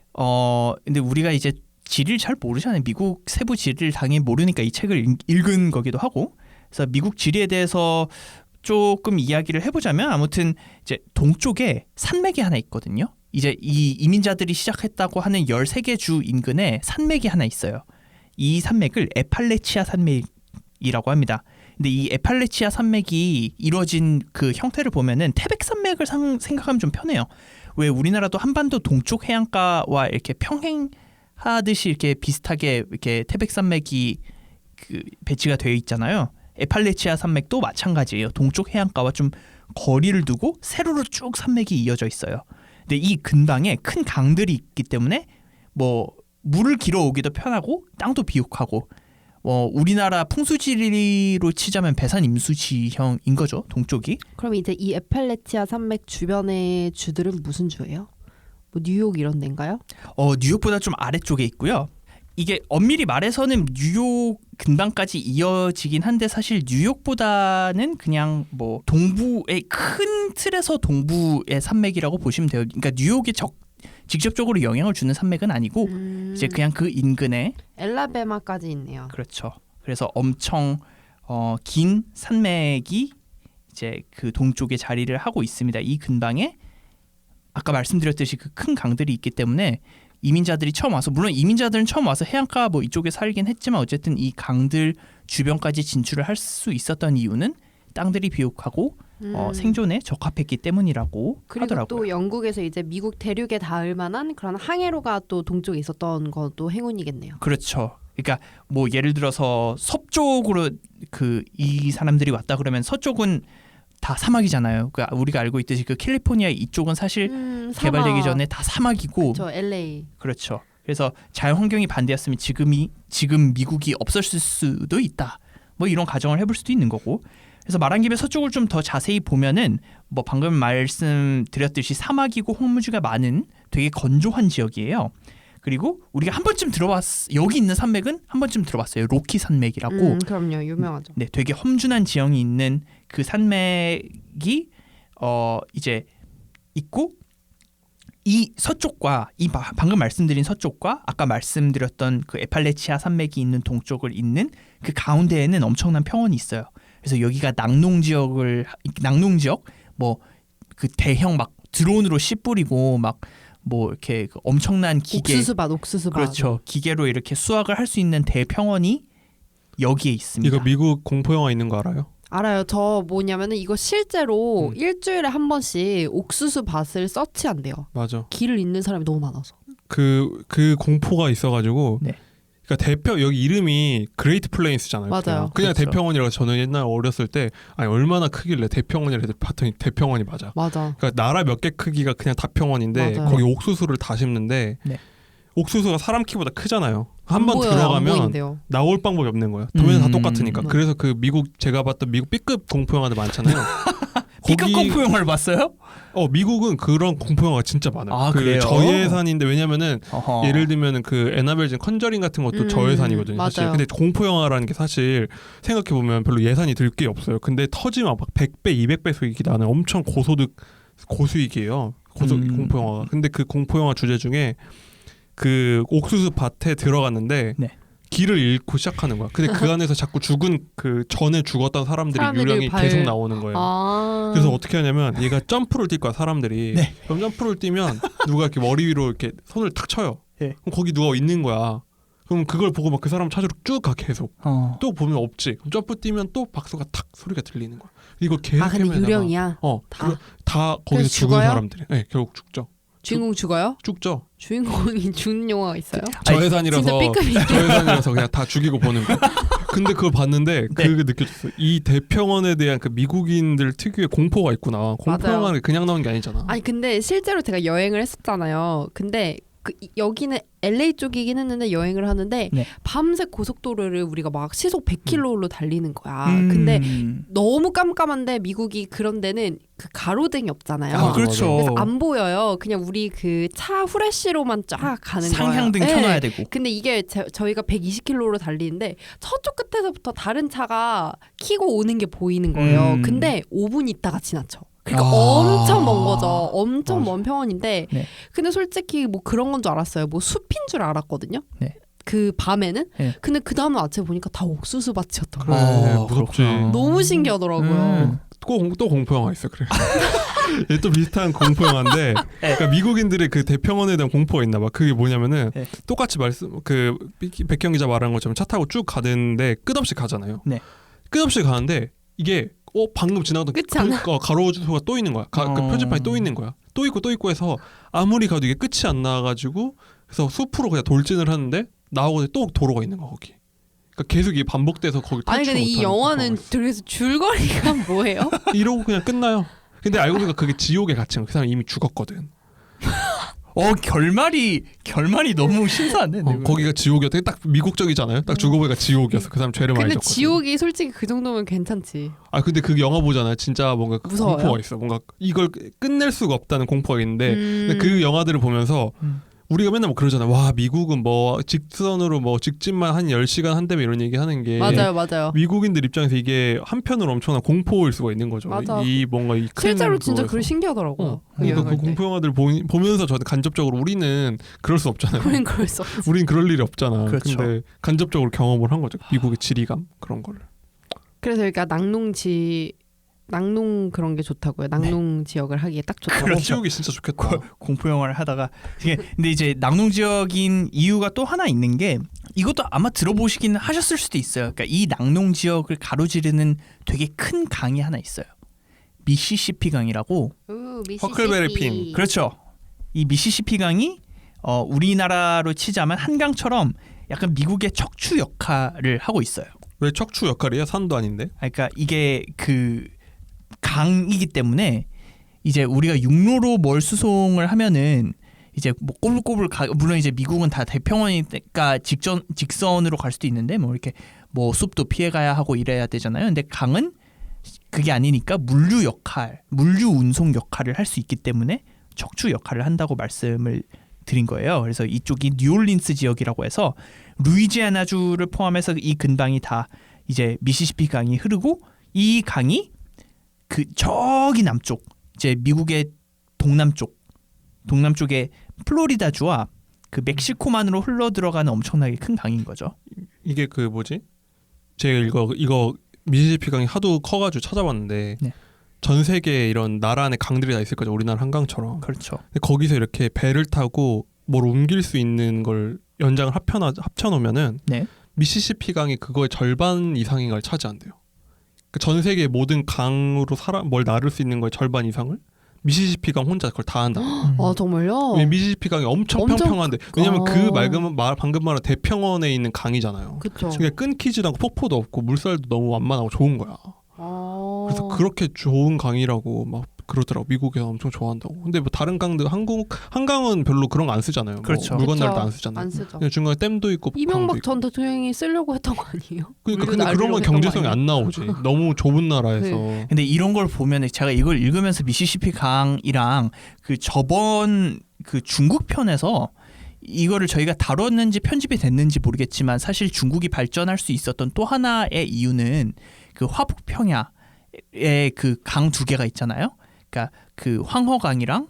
Speaker 2: 근데 우리가 이제 지리를 잘 모르잖아요. 미국 세부 지리를 당연히 모르니까 이 책을 읽은 거기도 하고. 그래서 미국 지리에 대해서 조금 이야기를 해보자면 아무튼 이제 동쪽에 산맥이 하나 있거든요. 이제 이 이민자들이 시작했다고 하는 13개 주 인근에 산맥이 하나 있어요. 이 산맥을 에팔레치아 산맥이라고 합니다. 근데 이 에팔레치아 산맥이 이루어진 그 형태를 보면은 태백산맥을 생각하면 좀 편해요. 왜 우리나라도 한반도 동쪽 해안가와 이렇게 평행하듯이 이렇게 비슷하게 이렇게 태백산맥이 그 배치가 되어 있잖아요. 에팔레치아 산맥도 마찬가지예요. 동쪽 해안가와 좀 거리를 두고 세로로 쭉 산맥이 이어져 있어요. 근데 이 근방에 큰 강들이 있기 때문에 뭐 물을 길어오기도 편하고 땅도 비옥하고 우리나라 풍수지리로 치자면 배산 임수지형인 거죠. 동쪽이.
Speaker 1: 그럼 이제 이 에팔레치아 산맥 주변의 주들은 무슨 주예요? 뭐 뉴욕 이런 데인가요?
Speaker 2: 뉴욕보다 좀 아래쪽에 있고요. 이게 엄밀히 말해서는 뉴욕 근방까지 이어지긴 한데 사실 뉴욕보다는 그냥 뭐 동부의 큰 틀에서 동부의 산맥이라고 보시면 돼요. 그러니까 뉴욕에 직접적으로 영향을 주는 산맥은 아니고 이제 그냥 그 인근에
Speaker 1: 엘라베마까지 있네요.
Speaker 2: 그렇죠. 그래서 엄청 긴 산맥이 이제 그 동쪽에 자리를 하고 있습니다. 이 근방에 아까 말씀드렸듯이 그 큰 강들이 있기 때문에 이민자들이 처음 와서 물론 이민자들은 처음 와서 해안가 뭐 이쪽에 살긴 했지만 어쨌든 이 강들 주변까지 진출을 할 수 있었던 이유는 땅들이 비옥하고 생존에 적합했기 때문이라고
Speaker 1: 그리고
Speaker 2: 하더라고요.
Speaker 1: 또 영국에서 이제 미국 대륙에 닿을 만한 그런 항해로가 또 동쪽에 있었던 것도 행운이겠네요.
Speaker 2: 그렇죠. 그러니까 뭐 예를 들어서 서쪽으로 이 사람들이 왔다 그러면 서쪽은 다 사막이잖아요. 그러니까 우리가 알고 있듯이 그 캘리포니아 이쪽은 사실 개발되기 전에 다 사막이고
Speaker 1: 저 LA.
Speaker 2: 그렇죠. 그래서 자연 환경이 반대였으면 지금 미국이 없었을 수도 있다. 뭐 이런 가정을 해볼 수도 있는 거고. 그래서 말한 김에 서쪽을 좀 더 자세히 보면은 뭐 방금 말씀드렸듯이 사막이고 홍무지가 많은 되게 건조한 지역이에요. 그리고 우리가 한 번쯤 여기 있는 산맥은 한 번쯤 들어봤어요. 로키 산맥이라고.
Speaker 1: 그럼요, 유명하죠.
Speaker 2: 네, 되게 험준한 지형이 있는 그 산맥이 이제 있고 이 서쪽과 방금 말씀드린 서쪽과 아까 말씀드렸던 그 에팔레치아 산맥이 있는 동쪽을 잇는 그 가운데에는 엄청난 평원이 있어요. 그래서 여기가 낙농 지역 뭐 그 대형 막 드론으로 씨 뿌리고 막 뭐 이렇게 그 엄청난 기계
Speaker 1: 옥수수밭.
Speaker 2: 그렇죠. 기계로 이렇게 수확을 할 수 있는 대평원이 여기에 있습니다.
Speaker 3: 이거 미국 공포 영화 있는 거 알아요?
Speaker 1: 알아요. 저 뭐냐면은 이거 실제로 일주일에 한 번씩 옥수수밭을 서치한대요.
Speaker 3: 맞아.
Speaker 1: 길을 잇는 사람이 너무 많아서.
Speaker 3: 그 공포가 있어가지고.
Speaker 2: 네.
Speaker 3: 그러니까 여기 이름이 그레이트 플레인스잖아요.
Speaker 1: 맞아요.
Speaker 3: 그냥
Speaker 2: 그렇죠.
Speaker 3: 대평원이라고 저는 옛날 어렸을 때 아니 얼마나 크길래 대평원이라 봤더니 대평원이 맞아.
Speaker 1: 맞아.
Speaker 3: 그러니까 나라 몇 개 크기가 그냥 다 평원인데
Speaker 1: 맞아요.
Speaker 3: 거기 옥수수를 다 심는데
Speaker 2: 네.
Speaker 3: 옥수수가 사람 키보다 크잖아요.
Speaker 1: 안
Speaker 3: 한 번
Speaker 1: 보여요, 안
Speaker 3: 들어가면
Speaker 1: 보인대요.
Speaker 3: 나올 방법이 없는 거예요. 도면은 다
Speaker 2: 음.
Speaker 3: 똑같으니까.
Speaker 1: 네.
Speaker 3: 그래서 그 제가 봤던 미국 B급 공포 영화들 많잖아요.
Speaker 2: B급 공포 영화를 봤어요?
Speaker 3: 미국은 그런 공포 영화가 진짜 많아요.
Speaker 2: 아,
Speaker 3: 그
Speaker 2: 그래요?
Speaker 3: 저예산인데 왜냐면은
Speaker 2: 어허.
Speaker 3: 예를 들면은 그 에나벨진 컨저링 같은 것도 저예산이거든요. 사실.
Speaker 1: 맞아요.
Speaker 3: 근데 공포 영화라는 게 사실 생각해 보면 별로 예산이 들 게 없어요. 근데 터지면 막 100배, 200배 수익이 나는 엄청 고수익이에요. 공포 영화가. 근데 그 공포 영화 주제 중에 그 옥수수 밭에 들어갔는데
Speaker 2: 네.
Speaker 3: 길을 잃고 시작하는 거야. 근데 그 안에서 자꾸 죽은 그 전에 죽었던 사람들이 유령이
Speaker 1: 발-
Speaker 3: 계속 나오는 거예요. 그래서 어떻게 하냐면 얘가 점프를 뛸 거야 사람들이.
Speaker 2: 네.
Speaker 3: 그럼 점프를 뛰면 누가 이렇게 머리 위로 이렇게 손을 탁 쳐요.
Speaker 2: 네.
Speaker 3: 그럼 거기 누가 있는 거야. 그럼 그걸 보고 막 그 사람 찾으러 쭉 가 계속. 또 보면 없지. 그럼 점프 뛰면 또 박수가 탁 소리가 들리는 거야. 이거 계속
Speaker 1: 근데
Speaker 3: 헤매다가
Speaker 1: 유령이야.
Speaker 3: 다 거기서
Speaker 1: 그래서
Speaker 3: 죽은
Speaker 1: 죽어요?
Speaker 3: 사람들이. 네, 결국 죽죠.
Speaker 1: 주인공 죽어요?
Speaker 3: 죽죠.
Speaker 1: 주인공이 죽는 영화가 있어요?
Speaker 3: 저예산이라서
Speaker 1: 진짜 B급이죠.
Speaker 3: 저예산이라서 그냥 다 죽이고 보는 거. 근데 그걸 봤는데
Speaker 2: 네.
Speaker 3: 그게 느껴졌어. 이 대평원에 대한 그 미국인들 특유의 공포가 있구나. 공포
Speaker 1: 맞아요.
Speaker 3: 영화는 그냥 나오는 게 아니잖아.
Speaker 1: 아니 근데 실제로 제가 여행을 했었잖아요. 근데 여기는 LA 쪽이긴 했는데 여행을 하는데
Speaker 2: 네.
Speaker 1: 밤새 고속도로를 우리가 막 시속 100km로 달리는 거야. 근데 너무 깜깜한데 미국이 그런 데는 그 가로등이 없잖아요.
Speaker 2: 아, 그렇죠.
Speaker 1: 그래서 안 보여요. 그냥 우리 그 차 후레쉬로만 쫙 가는 거예요.
Speaker 2: 상향등
Speaker 1: 네.
Speaker 2: 켜놔야 되고.
Speaker 1: 근데 이게 저희가 120km로 달리는데 저쪽 끝에서부터 다른 차가 키고 오는 게 보이는 거예요. 근데 5분 있다가 지나쳐. 그러니까 엄청 먼 거죠. 엄청
Speaker 3: 맞아.
Speaker 1: 먼 평원인데
Speaker 2: 네.
Speaker 1: 근데 솔직히 뭐 그런 건 줄 알았어요. 뭐 숲인 줄 알았거든요.
Speaker 2: 네.
Speaker 1: 그 밤에는.
Speaker 2: 네.
Speaker 1: 근데 그 다음 아침에 보니까 다 옥수수밭이었던
Speaker 3: 그래,
Speaker 1: 거예요.
Speaker 3: 무섭지.
Speaker 2: 그렇구나.
Speaker 1: 너무 신기하더라고요.
Speaker 3: 또 공포 영화 있어. 그래. 얘 또 비슷한 공포 영화인데, 그러니까 미국인들의 그 대평원에 대한 공포가 있나 봐. 그게 뭐냐면은
Speaker 2: 네.
Speaker 3: 똑같이 백경 기자 말한 것처럼 차 타고 쭉 가는데 끝없이 가잖아요.
Speaker 2: 네.
Speaker 3: 끝없이 가는데 이게 방금 지나가던
Speaker 1: 끝이 안 나.
Speaker 3: 가로주소가 또 있는 거야. 그 표지판이 또 있는 거야. 또 있고 해서 아무리 가도 이게 끝이 안 나가지고 그래서 숲으로 그냥 돌진을 하는데 나오고 또 도로가 있는 거야 거기. 그러니까 계속 이게 반복돼서 거기
Speaker 1: 아니
Speaker 3: 탈출
Speaker 1: 근데 이
Speaker 3: 못하는
Speaker 1: 영화는
Speaker 3: 공포가 있어.
Speaker 1: 그래서 줄거리가 뭐예요?
Speaker 3: 이러고 그냥 끝나요. 근데 알고 보니까 그게 지옥에 갇힌 거야. 그 사람 이미 죽었거든.
Speaker 2: 결말이 너무 신선한데.
Speaker 3: 거기가 지옥이었대. 딱 미국적이잖아요. 딱 죽어보니까 지옥이었어. 그 사람 죄를 많이
Speaker 1: 근데
Speaker 3: 졌거든.
Speaker 1: 지옥이 솔직히 그 정도면 괜찮지.
Speaker 3: 근데 그 영화 보잖아요. 진짜 뭔가
Speaker 1: 무서워요?
Speaker 3: 공포가 있어. 뭔가 이걸 끝낼 수가 없다는 공포가 있는데 근데
Speaker 1: 음.
Speaker 3: 그 영화들을 보면서 우리가 맨날 뭐 그러잖아. 와 미국은 뭐 직선으로 뭐 직진만 한 10시간 한다며 이런 얘기 하는 게
Speaker 1: 맞아요.
Speaker 3: 미국인들 입장에서 이게 한편으로 엄청난 공포일 수가 있는 거죠.
Speaker 1: 맞아.
Speaker 3: 이 뭔가 이 큰
Speaker 1: 실제로 진짜
Speaker 3: 그거에서.
Speaker 1: 그게 신기하더라고요.
Speaker 3: 그러니까 그
Speaker 1: 여행할 때.
Speaker 3: 공포 영화들 보면서 저는 간접적으로 우리는 그럴 수 없잖아요.
Speaker 1: 우린 그럴 수 없지.
Speaker 3: 우린 그럴 일이 없잖아.
Speaker 2: 그렇죠.
Speaker 3: 근데 간접적으로 경험을 한 거죠. 미국의 지리감 그런 거를.
Speaker 1: 그래서 그러니까 낙농 그런 게 좋다고요. 낙농 지역을 하기에 딱 좋다고.
Speaker 2: 그렇죠.
Speaker 3: 지옥이 진짜 좋겠다.
Speaker 2: 공포 영화를 하다가 근데 이제 낙농 지역인 이유가 또 하나 있는 게 이것도 아마 들어보시긴 하셨을 수도 있어요. 그러니까 이 낙농 지역을 가로지르는 되게 큰 강이 하나 있어요. 미시시피 강이라고.
Speaker 3: 허클베리 핀.
Speaker 2: 그렇죠. 이 미시시피 강이 우리나라로 치자면 한강처럼 약간 미국의 척추 역할을 하고 있어요.
Speaker 3: 왜 척추 역할이야? 산도 아닌데.
Speaker 2: 그러니까 이게 그 강이기 때문에 이제 우리가 육로로 뭘 수송을 하면은 이제 뭐 꼬불꼬불 물론 이제 미국은 다 대평원이니까 직선으로 갈 수도 있는데 뭐 이렇게 뭐 숲도 피해가야 하고 이래야 되잖아요. 근데 강은 그게 아니니까 물류 운송 역할을 할 수 있기 때문에 척추 역할을 한다고 말씀을 드린 거예요. 그래서 이쪽이 뉴올린스 지역이라고 해서 루이지애나주를 포함해서 이 근방이 다 이제 미시시피 강이 흐르고 이 강이 그 저기 남쪽 이제 미국의 동남쪽에 플로리다주와 그 멕시코만으로 흘러 들어가는 엄청나게 큰 강인 거죠.
Speaker 3: 이게 그 뭐지? 제가 이거 미시시피 강이 하도 커가지고 찾아봤는데
Speaker 2: 네.
Speaker 3: 전 세계 이런 나라 안에 강들이 다 있을 거죠. 우리나라 한강처럼.
Speaker 2: 그렇죠.
Speaker 3: 근데 거기서 이렇게 배를 타고 뭘 옮길 수 있는 걸 연장을 합쳐놓으면은
Speaker 2: 네.
Speaker 3: 미시시피 강이 그거의 절반 이상인 걸 차지한대요. 그 전 세계 모든 강으로 뭘 나를 수 있는 거의 절반 이상을 미시시피 강 혼자 그걸 다 한다.
Speaker 1: 아 정말요?
Speaker 3: 왜냐면 미시시피 강이 엄청 평평한데 왜냐면 방금 말한 대평원에 있는 강이잖아요.
Speaker 1: 그렇죠.
Speaker 3: 그게 끊기지도 않고 폭포도 없고 물살도 너무 완만하고 좋은 거야. 그래서 그렇게 좋은 강이라고 막 그러더라고. 미국에서 엄청 좋아한다고. 근데 뭐 다른 강들 한강은 별로 그런 거 안 쓰잖아요.
Speaker 2: 그렇죠.
Speaker 3: 뭐 물건 날 때
Speaker 1: 그쵸.
Speaker 3: 안 쓰잖아요.
Speaker 1: 안 쓰죠.
Speaker 3: 그냥 중간에 댐도 있고 강도
Speaker 1: 이명박
Speaker 3: 있고.
Speaker 1: 전 대통령이 쓰려고 했던 거 아니에요?
Speaker 3: 그러니까
Speaker 1: 물류
Speaker 3: 근데 그런
Speaker 1: 날리려고
Speaker 3: 건
Speaker 1: 했던 거
Speaker 3: 경제성이
Speaker 1: 아니에요?
Speaker 3: 안 나오지. 너무 좁은 나라에서.
Speaker 2: 근데 이런 걸 보면 제가 이걸 읽으면서 미시시피 강이랑 그 저번 그 중국 편에서 이거를 저희가 다뤘는지 편집이 됐는지 모르겠지만 사실 중국이 발전할 수 있었던 또 하나의 이유는 그 화북평야에 그 강 두 개가 있잖아요. 그러니까 그 황허강이랑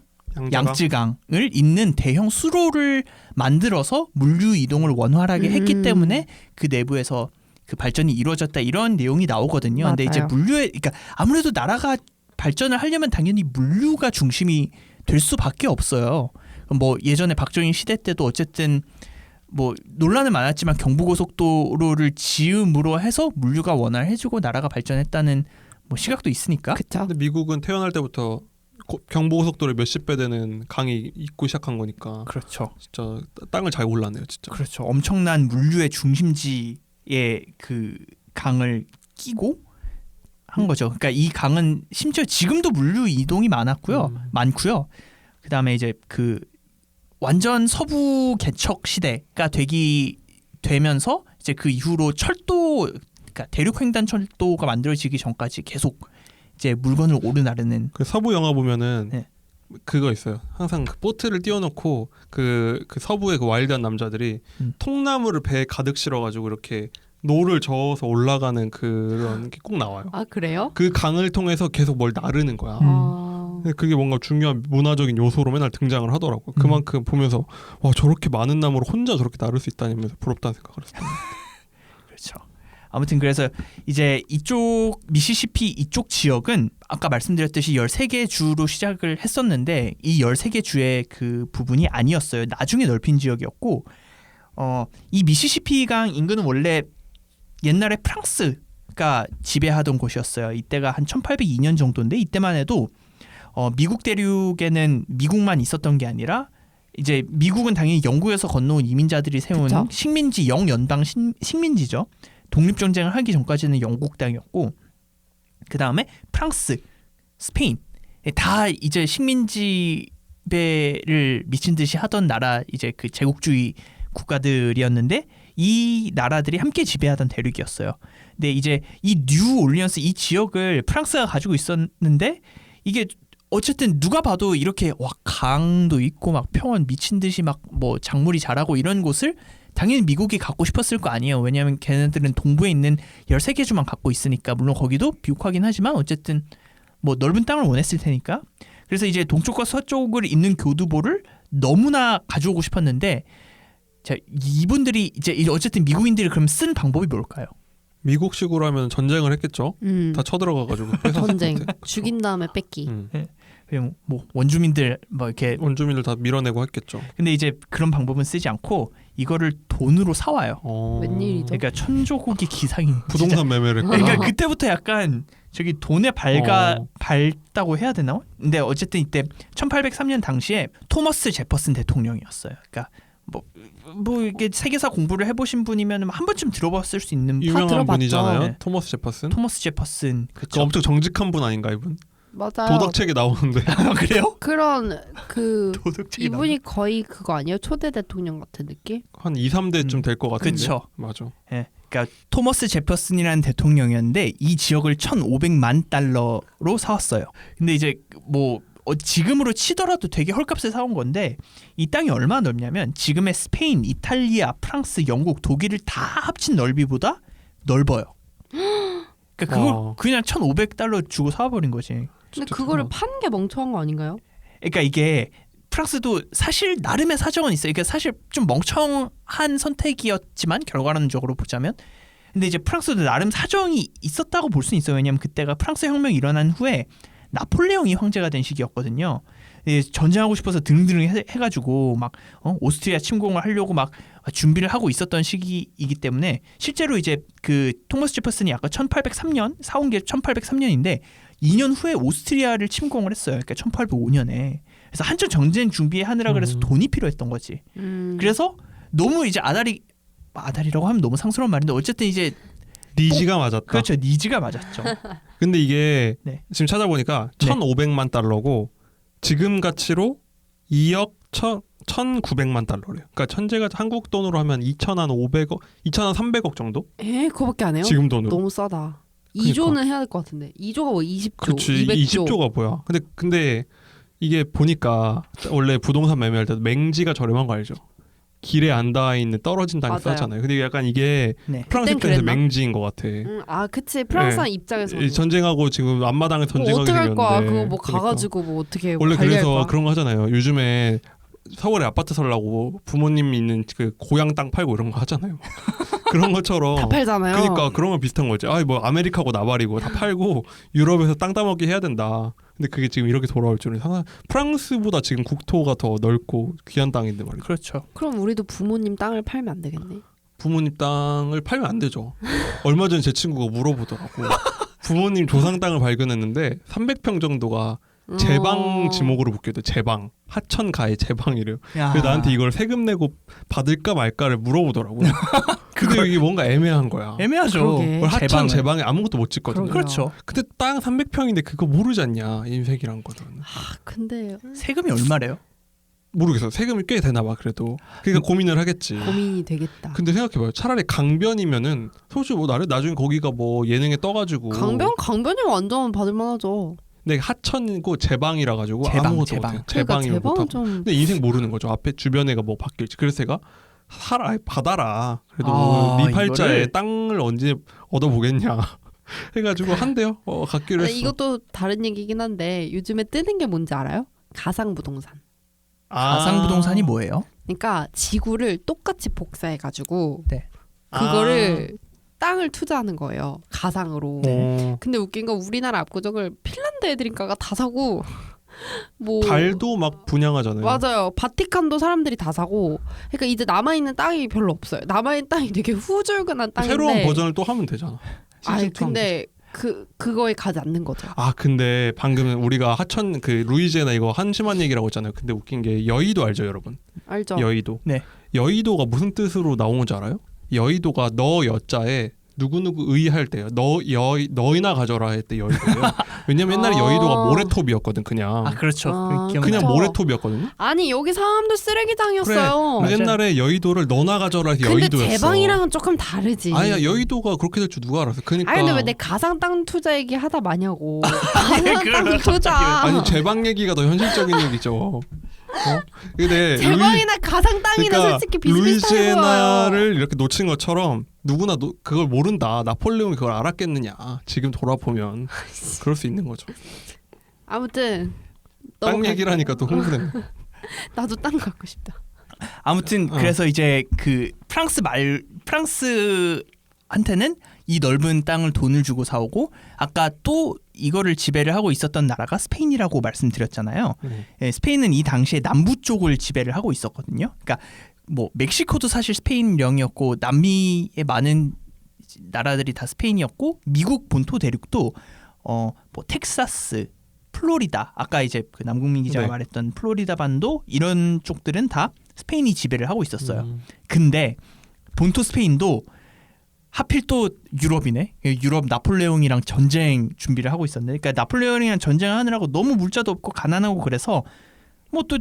Speaker 2: 양쯔강을 잇는 대형 수로를 만들어서 물류 이동을 원활하게 했기 때문에 그 내부에서 그 발전이 이루어졌다 이런 내용이 나오거든요. 근데 이제
Speaker 1: 맞아요.
Speaker 2: 그러니까 아무래도 나라가 발전을 하려면 당연히 물류가 중심이 될 수밖에 없어요. 뭐 예전에 박정희 시대 때도 어쨌든 뭐 논란은 많았지만 경부고속도로를 지음으로 해서 물류가 원활해지고 나라가 발전했다는 뭐 시각도 있으니까.
Speaker 1: 그쵸.
Speaker 3: 근데 미국은 태어날 때부터 경부고속도로 몇십 배 되는 강이 있고 시작한 거니까
Speaker 2: 그렇죠.
Speaker 3: 진짜 땅을 잘 골랐네요, 진짜.
Speaker 2: 그렇죠. 엄청난 물류의 중심지에 그 강을 끼고 한 거죠. 그러니까 이 강은 심지어 지금도 물류 이동이 많고요. 그다음에 이제 그 완전 서부 개척 시대가 되면서 이제 그 이후로 그러니까 대륙횡단 철도가 만들어지기 전까지 계속 이제 물건을 오르나르는.
Speaker 3: 그 서부 영화 보면은
Speaker 2: 네.
Speaker 3: 그거 있어요. 항상 그 보트를 띄워놓고 그 서부의 그 와일드한 남자들이 통나무를 배에 가득 실어가지고 이렇게 노를 저어서 올라가는 그런 게 꼭 나와요.
Speaker 1: 아 그래요?
Speaker 3: 그 강을 통해서 계속 뭘 나르는 거야.
Speaker 1: 아...
Speaker 3: 근데 그게 뭔가 중요한 문화적인 요소로 맨날 등장을 하더라고요. 그만큼 보면서 와 저렇게 많은 나무를 혼자 저렇게 나를 수 있다면서 부럽다는 생각을 했어요.
Speaker 2: 그렇죠. 아무튼 그래서 이제 이쪽 미시시피 이쪽 지역은 아까 말씀드렸듯이 13개 주로 시작을 했었는데 이 13개 주의 그 부분이 아니었어요. 나중에 넓힌 지역이었고 이 미시시피 강 인근은 원래 옛날에 프랑스가 지배하던 곳이었어요. 이때가 한 1802년 정도인데 이때만 해도 미국 대륙에는 미국만 있었던 게 아니라 이제 미국은 당연히 영국에서 건너온 이민자들이 세운
Speaker 1: 그쵸?
Speaker 2: 식민지 영연방 식민지죠. 독립전쟁을 하기 전까지는 영국 땅이었고 그 다음에 프랑스, 스페인 다 이제 식민지배를 미친 듯이 하던 나라 이제 그 제국주의 국가들이었는데 이 나라들이 함께 지배하던 대륙이었어요. 근데 이제 이 뉴올리언스 이 지역을 프랑스가 가지고 있었는데 이게 어쨌든 누가 봐도 이렇게 와 강도 있고 막 평원 미친 듯이 막 뭐 작물이 자라고 이런 곳을 당연히 미국이 갖고 싶었을 거 아니에요. 왜냐하면 걔네들은 동부에 있는 13개 주만 갖고 있으니까 물론 거기도 비옥하긴 하지만 어쨌든 뭐 넓은 땅을 원했을 테니까. 그래서 이제 동쪽과 서쪽을 잇는 교두보를 너무나 가져오고 싶었는데 자 이분들이 이제 어쨌든 미국인들이 그럼 쓴 방법이 뭘까요?
Speaker 3: 미국식으로 하면 전쟁을 했겠죠. 다 쳐들어가가지고
Speaker 1: 전쟁 죽인 다음에 뺏기.
Speaker 2: 그냥 뭐 원주민들 뭐 이렇게
Speaker 3: 원주민들 다 밀어내고 했겠죠.
Speaker 2: 근데 이제 그런 방법은 쓰지 않고 이거를 돈으로 사와요.
Speaker 1: 웬일이죠?
Speaker 2: 그러니까 천조국의 기상이
Speaker 3: 부동산 매매를 했구나.
Speaker 2: 그러니까 그때부터 약간 저기 돈에 밝다고 해야 되나? 근데 어쨌든 이때 1803년 당시에 토머스 제퍼슨 대통령이었어요. 그러니까 뭐 이게 세계사 공부를 해보신 분이면 한 번쯤 들어봤을 수 있는
Speaker 3: 유명한
Speaker 1: 들어봤죠.
Speaker 3: 분이잖아요.
Speaker 2: 네.
Speaker 3: 토머스 제퍼슨.
Speaker 2: 토머스 제퍼슨.
Speaker 3: 그
Speaker 2: 그쵸.
Speaker 3: 엄청 정직한 분 아닌가 이분?
Speaker 1: 맞아요.
Speaker 3: 도덕책에 나오는데.
Speaker 2: 그래요?
Speaker 1: 그런 그
Speaker 2: 도덕책이
Speaker 1: 이분이 거의 그거 아니에요? 초대 대통령 같은 느낌?
Speaker 3: 한 2, 3대쯤 될 것 같은데.
Speaker 2: 그쵸.
Speaker 3: 맞아.
Speaker 2: 예. 그러니까 토머스 제퍼슨이라는 대통령이었는데 이 지역을 1,500만 달러로 사왔어요. 근데 이제 뭐 지금으로 치더라도 되게 헐값에 사온 건데 이 땅이 얼마나 넓냐면 지금의 스페인, 이탈리아, 프랑스, 영국, 독일을 다 합친 넓이보다 넓어요. 그러니까 그걸
Speaker 3: 와.
Speaker 2: 그냥 1,500달러 주고 사와버린 거지.
Speaker 1: 근데 그거를 판 게 멍청한 거 아닌가요?
Speaker 2: 그러니까 이게 프랑스도 사실 나름의 사정은 있어요. 그러니까 사실 좀 멍청한 선택이었지만 결과론적으로 보자면, 근데 이제 프랑스도 나름 사정이 있었다고 볼 수는 있어요. 왜냐하면 그때가 프랑스 혁명이 일어난 후에 나폴레옹이 황제가 된 시기였거든요. 전쟁하고 싶어서 등등 해가지고 막 오스트리아 침공을 하려고 막 준비를 하고 있었던 시기이기 때문에 실제로 이제 그 토머스 제퍼슨이 아까 1803년 사온 게 1803년인데 2년 후에 오스트리아를 침공을 했어요. 그러니까 1805년에. 그래서 한참 전쟁 준비하느라 그래서 돈이 필요했던 거지. 그래서 너무 이제 아다리라고 하면 너무 상스러운 말인데 어쨌든 이제
Speaker 3: 니지가 맞았다.
Speaker 2: 그렇죠. 니즈가 맞았죠.
Speaker 3: 근데 이게
Speaker 2: 네.
Speaker 3: 지금 찾아보니까
Speaker 2: 네.
Speaker 3: 1,500만 달러고 지금 가치로 2억 1,900만 달러래요. 그러니까 천재가 한국 돈으로 하면 2,500억, 2,300억 정도?
Speaker 1: 그거밖에 안 해요?
Speaker 3: 지금 돈으로.
Speaker 1: 너무 싸다.
Speaker 3: 그러니까.
Speaker 1: 2조는 해야 될 것 같은데. 2조가 뭐 20조,
Speaker 3: 그렇지.
Speaker 1: 200조.
Speaker 3: 20조가 뭐야? 근데 이게 보니까 원래 부동산 매매할 때도 맹지가 저렴한 거 알죠? 길에 안 닿아 있는 떨어진 땅이
Speaker 1: 맞아요.
Speaker 3: 싸잖아요. 근데 약간 이게
Speaker 2: 네.
Speaker 3: 프랑스
Speaker 1: 그땐
Speaker 3: 입장에서
Speaker 1: 그랬나?
Speaker 3: 맹지인 것 같아.
Speaker 1: 그치. 프랑스
Speaker 3: 네.
Speaker 1: 입장에서
Speaker 3: 이 전쟁하고 지금 앞마당에
Speaker 1: 뭐
Speaker 3: 전쟁하게
Speaker 1: 어떻게 할 거야?
Speaker 3: 생겼는데.
Speaker 1: 그거 뭐
Speaker 3: 그러니까.
Speaker 1: 가가지고 뭐 어떻게
Speaker 3: 원래
Speaker 1: 관리할
Speaker 3: 그래서
Speaker 1: 거야?
Speaker 3: 그런 거 하잖아요. 요즘에 서울에 아파트 살라고 부모님 있는 그 고향 땅 팔고 이런 거 하잖아요. 그런 것처럼.
Speaker 1: 다 팔잖아요.
Speaker 3: 그러니까 그런 거 비슷한 거지. 뭐 아메리카고 나발이고 다 팔고 유럽에서 땅 따먹기 해야 된다. 근데 그게 지금 이렇게 돌아올 줄은 상상. 프랑스보다 지금 국토가 더 넓고 귀한 땅인데 말이죠.
Speaker 2: 그렇죠.
Speaker 1: 그럼 우리도 부모님 땅을 팔면 안 되겠네.
Speaker 3: 부모님 땅을 팔면 안 되죠. 얼마 전에 제 친구가 물어보더라고. 부모님 조상 땅을 발견했는데 300평 정도가 제방 지목으로 묶여도 제방 하천 가에 제방이래요.
Speaker 2: 야.
Speaker 3: 그래서 나한테 이걸 세금 내고 받을까 말까를 물어보더라고. 근데 이게 뭔가 애매한 거야.
Speaker 2: 애매하죠.
Speaker 1: 그러게.
Speaker 3: 하천 제방에 아무것도 못 짓거든.
Speaker 1: 그러게요.
Speaker 2: 그렇죠.
Speaker 3: 근데 땅 300평인데 그거 모르지 않냐 임색이란 거는.
Speaker 1: 근데
Speaker 2: 세금이 얼마래요?
Speaker 3: 모르겠어. 세금이 꽤 되나 봐 그래도. 그러니까 고민을 하겠지.
Speaker 1: 고민이 되겠다.
Speaker 3: 근데 생각해봐요. 차라리 강변이면은 솔직히 뭐 나중에 거기가 뭐 예능에 떠가지고
Speaker 1: 강변이 완전 받을 만하죠.
Speaker 3: 근데 하천이고 제방이라 가지고
Speaker 2: 제방,
Speaker 3: 아무것도
Speaker 2: 제방.
Speaker 3: 못해.
Speaker 1: 그러니까
Speaker 3: 제방이면
Speaker 1: 제방은
Speaker 3: 못하고.
Speaker 1: 좀
Speaker 3: 근데 인생 모르는 거죠. 앞에 주변에가 뭐 바뀔지. 그래서 제가 받아라. 그래도
Speaker 2: 아,
Speaker 3: 네 팔자에
Speaker 2: 이거를?
Speaker 3: 땅을 언제 얻어보겠냐. 해가지고 한대요. 갖기로 했어.
Speaker 1: 이것도 다른 얘기긴 한데 요즘에 뜨는 게 뭔지 알아요? 가상부동산.
Speaker 2: 가상부동산이 뭐예요?
Speaker 1: 그러니까 지구를 똑같이 복사해가지고
Speaker 2: 네.
Speaker 1: 그거를 땅을 투자하는 거예요. 가상으로.
Speaker 3: 어.
Speaker 1: 근데 웃긴 건 우리나라 압구정을 핀란드 애들인가가 다 사고 뭐
Speaker 3: 달도 막 분양하잖아요.
Speaker 1: 맞아요. 바티칸도 사람들이 다 사고. 그러니까 이제 남아 있는 땅이 별로 없어요. 남아 있는 땅이 되게 후줄근한 땅인데.
Speaker 3: 새로운 버전을 또 하면 되잖아.
Speaker 1: 아니
Speaker 3: 시즌 투 하면
Speaker 1: 근데 그거에 가지 않는 거죠.
Speaker 3: 근데 방금 우리가 하천 그 루이지애나 이거 한심한 얘기라고 했잖아요. 근데 웃긴 게 여의도 알죠, 여러분?
Speaker 1: 알죠?
Speaker 3: 여의도.
Speaker 2: 네.
Speaker 3: 여의도가 무슨 뜻으로 나온 건지 알아요? 여의도가 너 여자에 누구누구 의할 때요. 너희나 가져라 했대 여의도예요. 왜냐면 옛날에 여의도가 모래톱이었거든 그냥.
Speaker 2: 그렇죠. 기억나요.
Speaker 3: 그냥
Speaker 1: 그쵸.
Speaker 3: 모래톱이었거든요.
Speaker 1: 아니 여기 상암도 쓰레기장이었어요.
Speaker 2: 맞아요.
Speaker 3: 옛날에 여의도를 너나 가져라 해서
Speaker 1: 근데
Speaker 3: 여의도였어.
Speaker 1: 제방이랑은 조금 다르지.
Speaker 3: 아니야 여의도가 그렇게 될 줄 누가 알았어. 그러니까
Speaker 1: 아니 근데 왜 내 가상 땅 투자 얘기 하다 마냐고.
Speaker 2: 그걸
Speaker 1: 가상 땅
Speaker 2: 왜
Speaker 1: 투자.
Speaker 3: 아니 제방 얘기가 더 현실적인 얘기죠. 근데
Speaker 1: 제방이나 가상 땅이나
Speaker 3: 그러니까
Speaker 1: 솔직히 비슷비슷해 보여요.
Speaker 3: 루이지애나를 이렇게 놓친 것처럼 누구나 그걸 모른다. 나폴레옹이 그걸 알았겠느냐. 지금 돌아보면 그럴 수 있는 거죠.
Speaker 1: 아무튼
Speaker 3: 땅
Speaker 1: 넘어갈게요.
Speaker 3: 얘기를 하니까 또 흥분했네.
Speaker 1: 나도 땅 갖고 싶다.
Speaker 2: 아무튼 그래서 이제 그 프랑스한테는 이 넓은 땅을 돈을 주고 사오고 아까 또 이거를 지배를 하고 있었던 나라가 스페인이라고 말씀드렸잖아요. 스페인은 이 당시에 남부 쪽을 지배를 하고 있었거든요. 그러니까 뭐 멕시코도 사실 스페인령이었고 남미의 많은 나라들이 다 스페인이었고 미국 본토 대륙도 뭐 텍사스, 플로리다 아까 이제 그 남국민 기자가
Speaker 3: 네.
Speaker 2: 말했던 플로리다 반도 이런 쪽들은 다 스페인이 지배를 하고 있었어요. 근데 본토 스페인도 하필 또 유럽이네. 유럽 나폴레옹이랑 전쟁 준비를 하고 있었네. 그러니까 나폴레옹이랑 전쟁을 하느라고 너무 물자도 없고 가난하고 그래서 뭐 또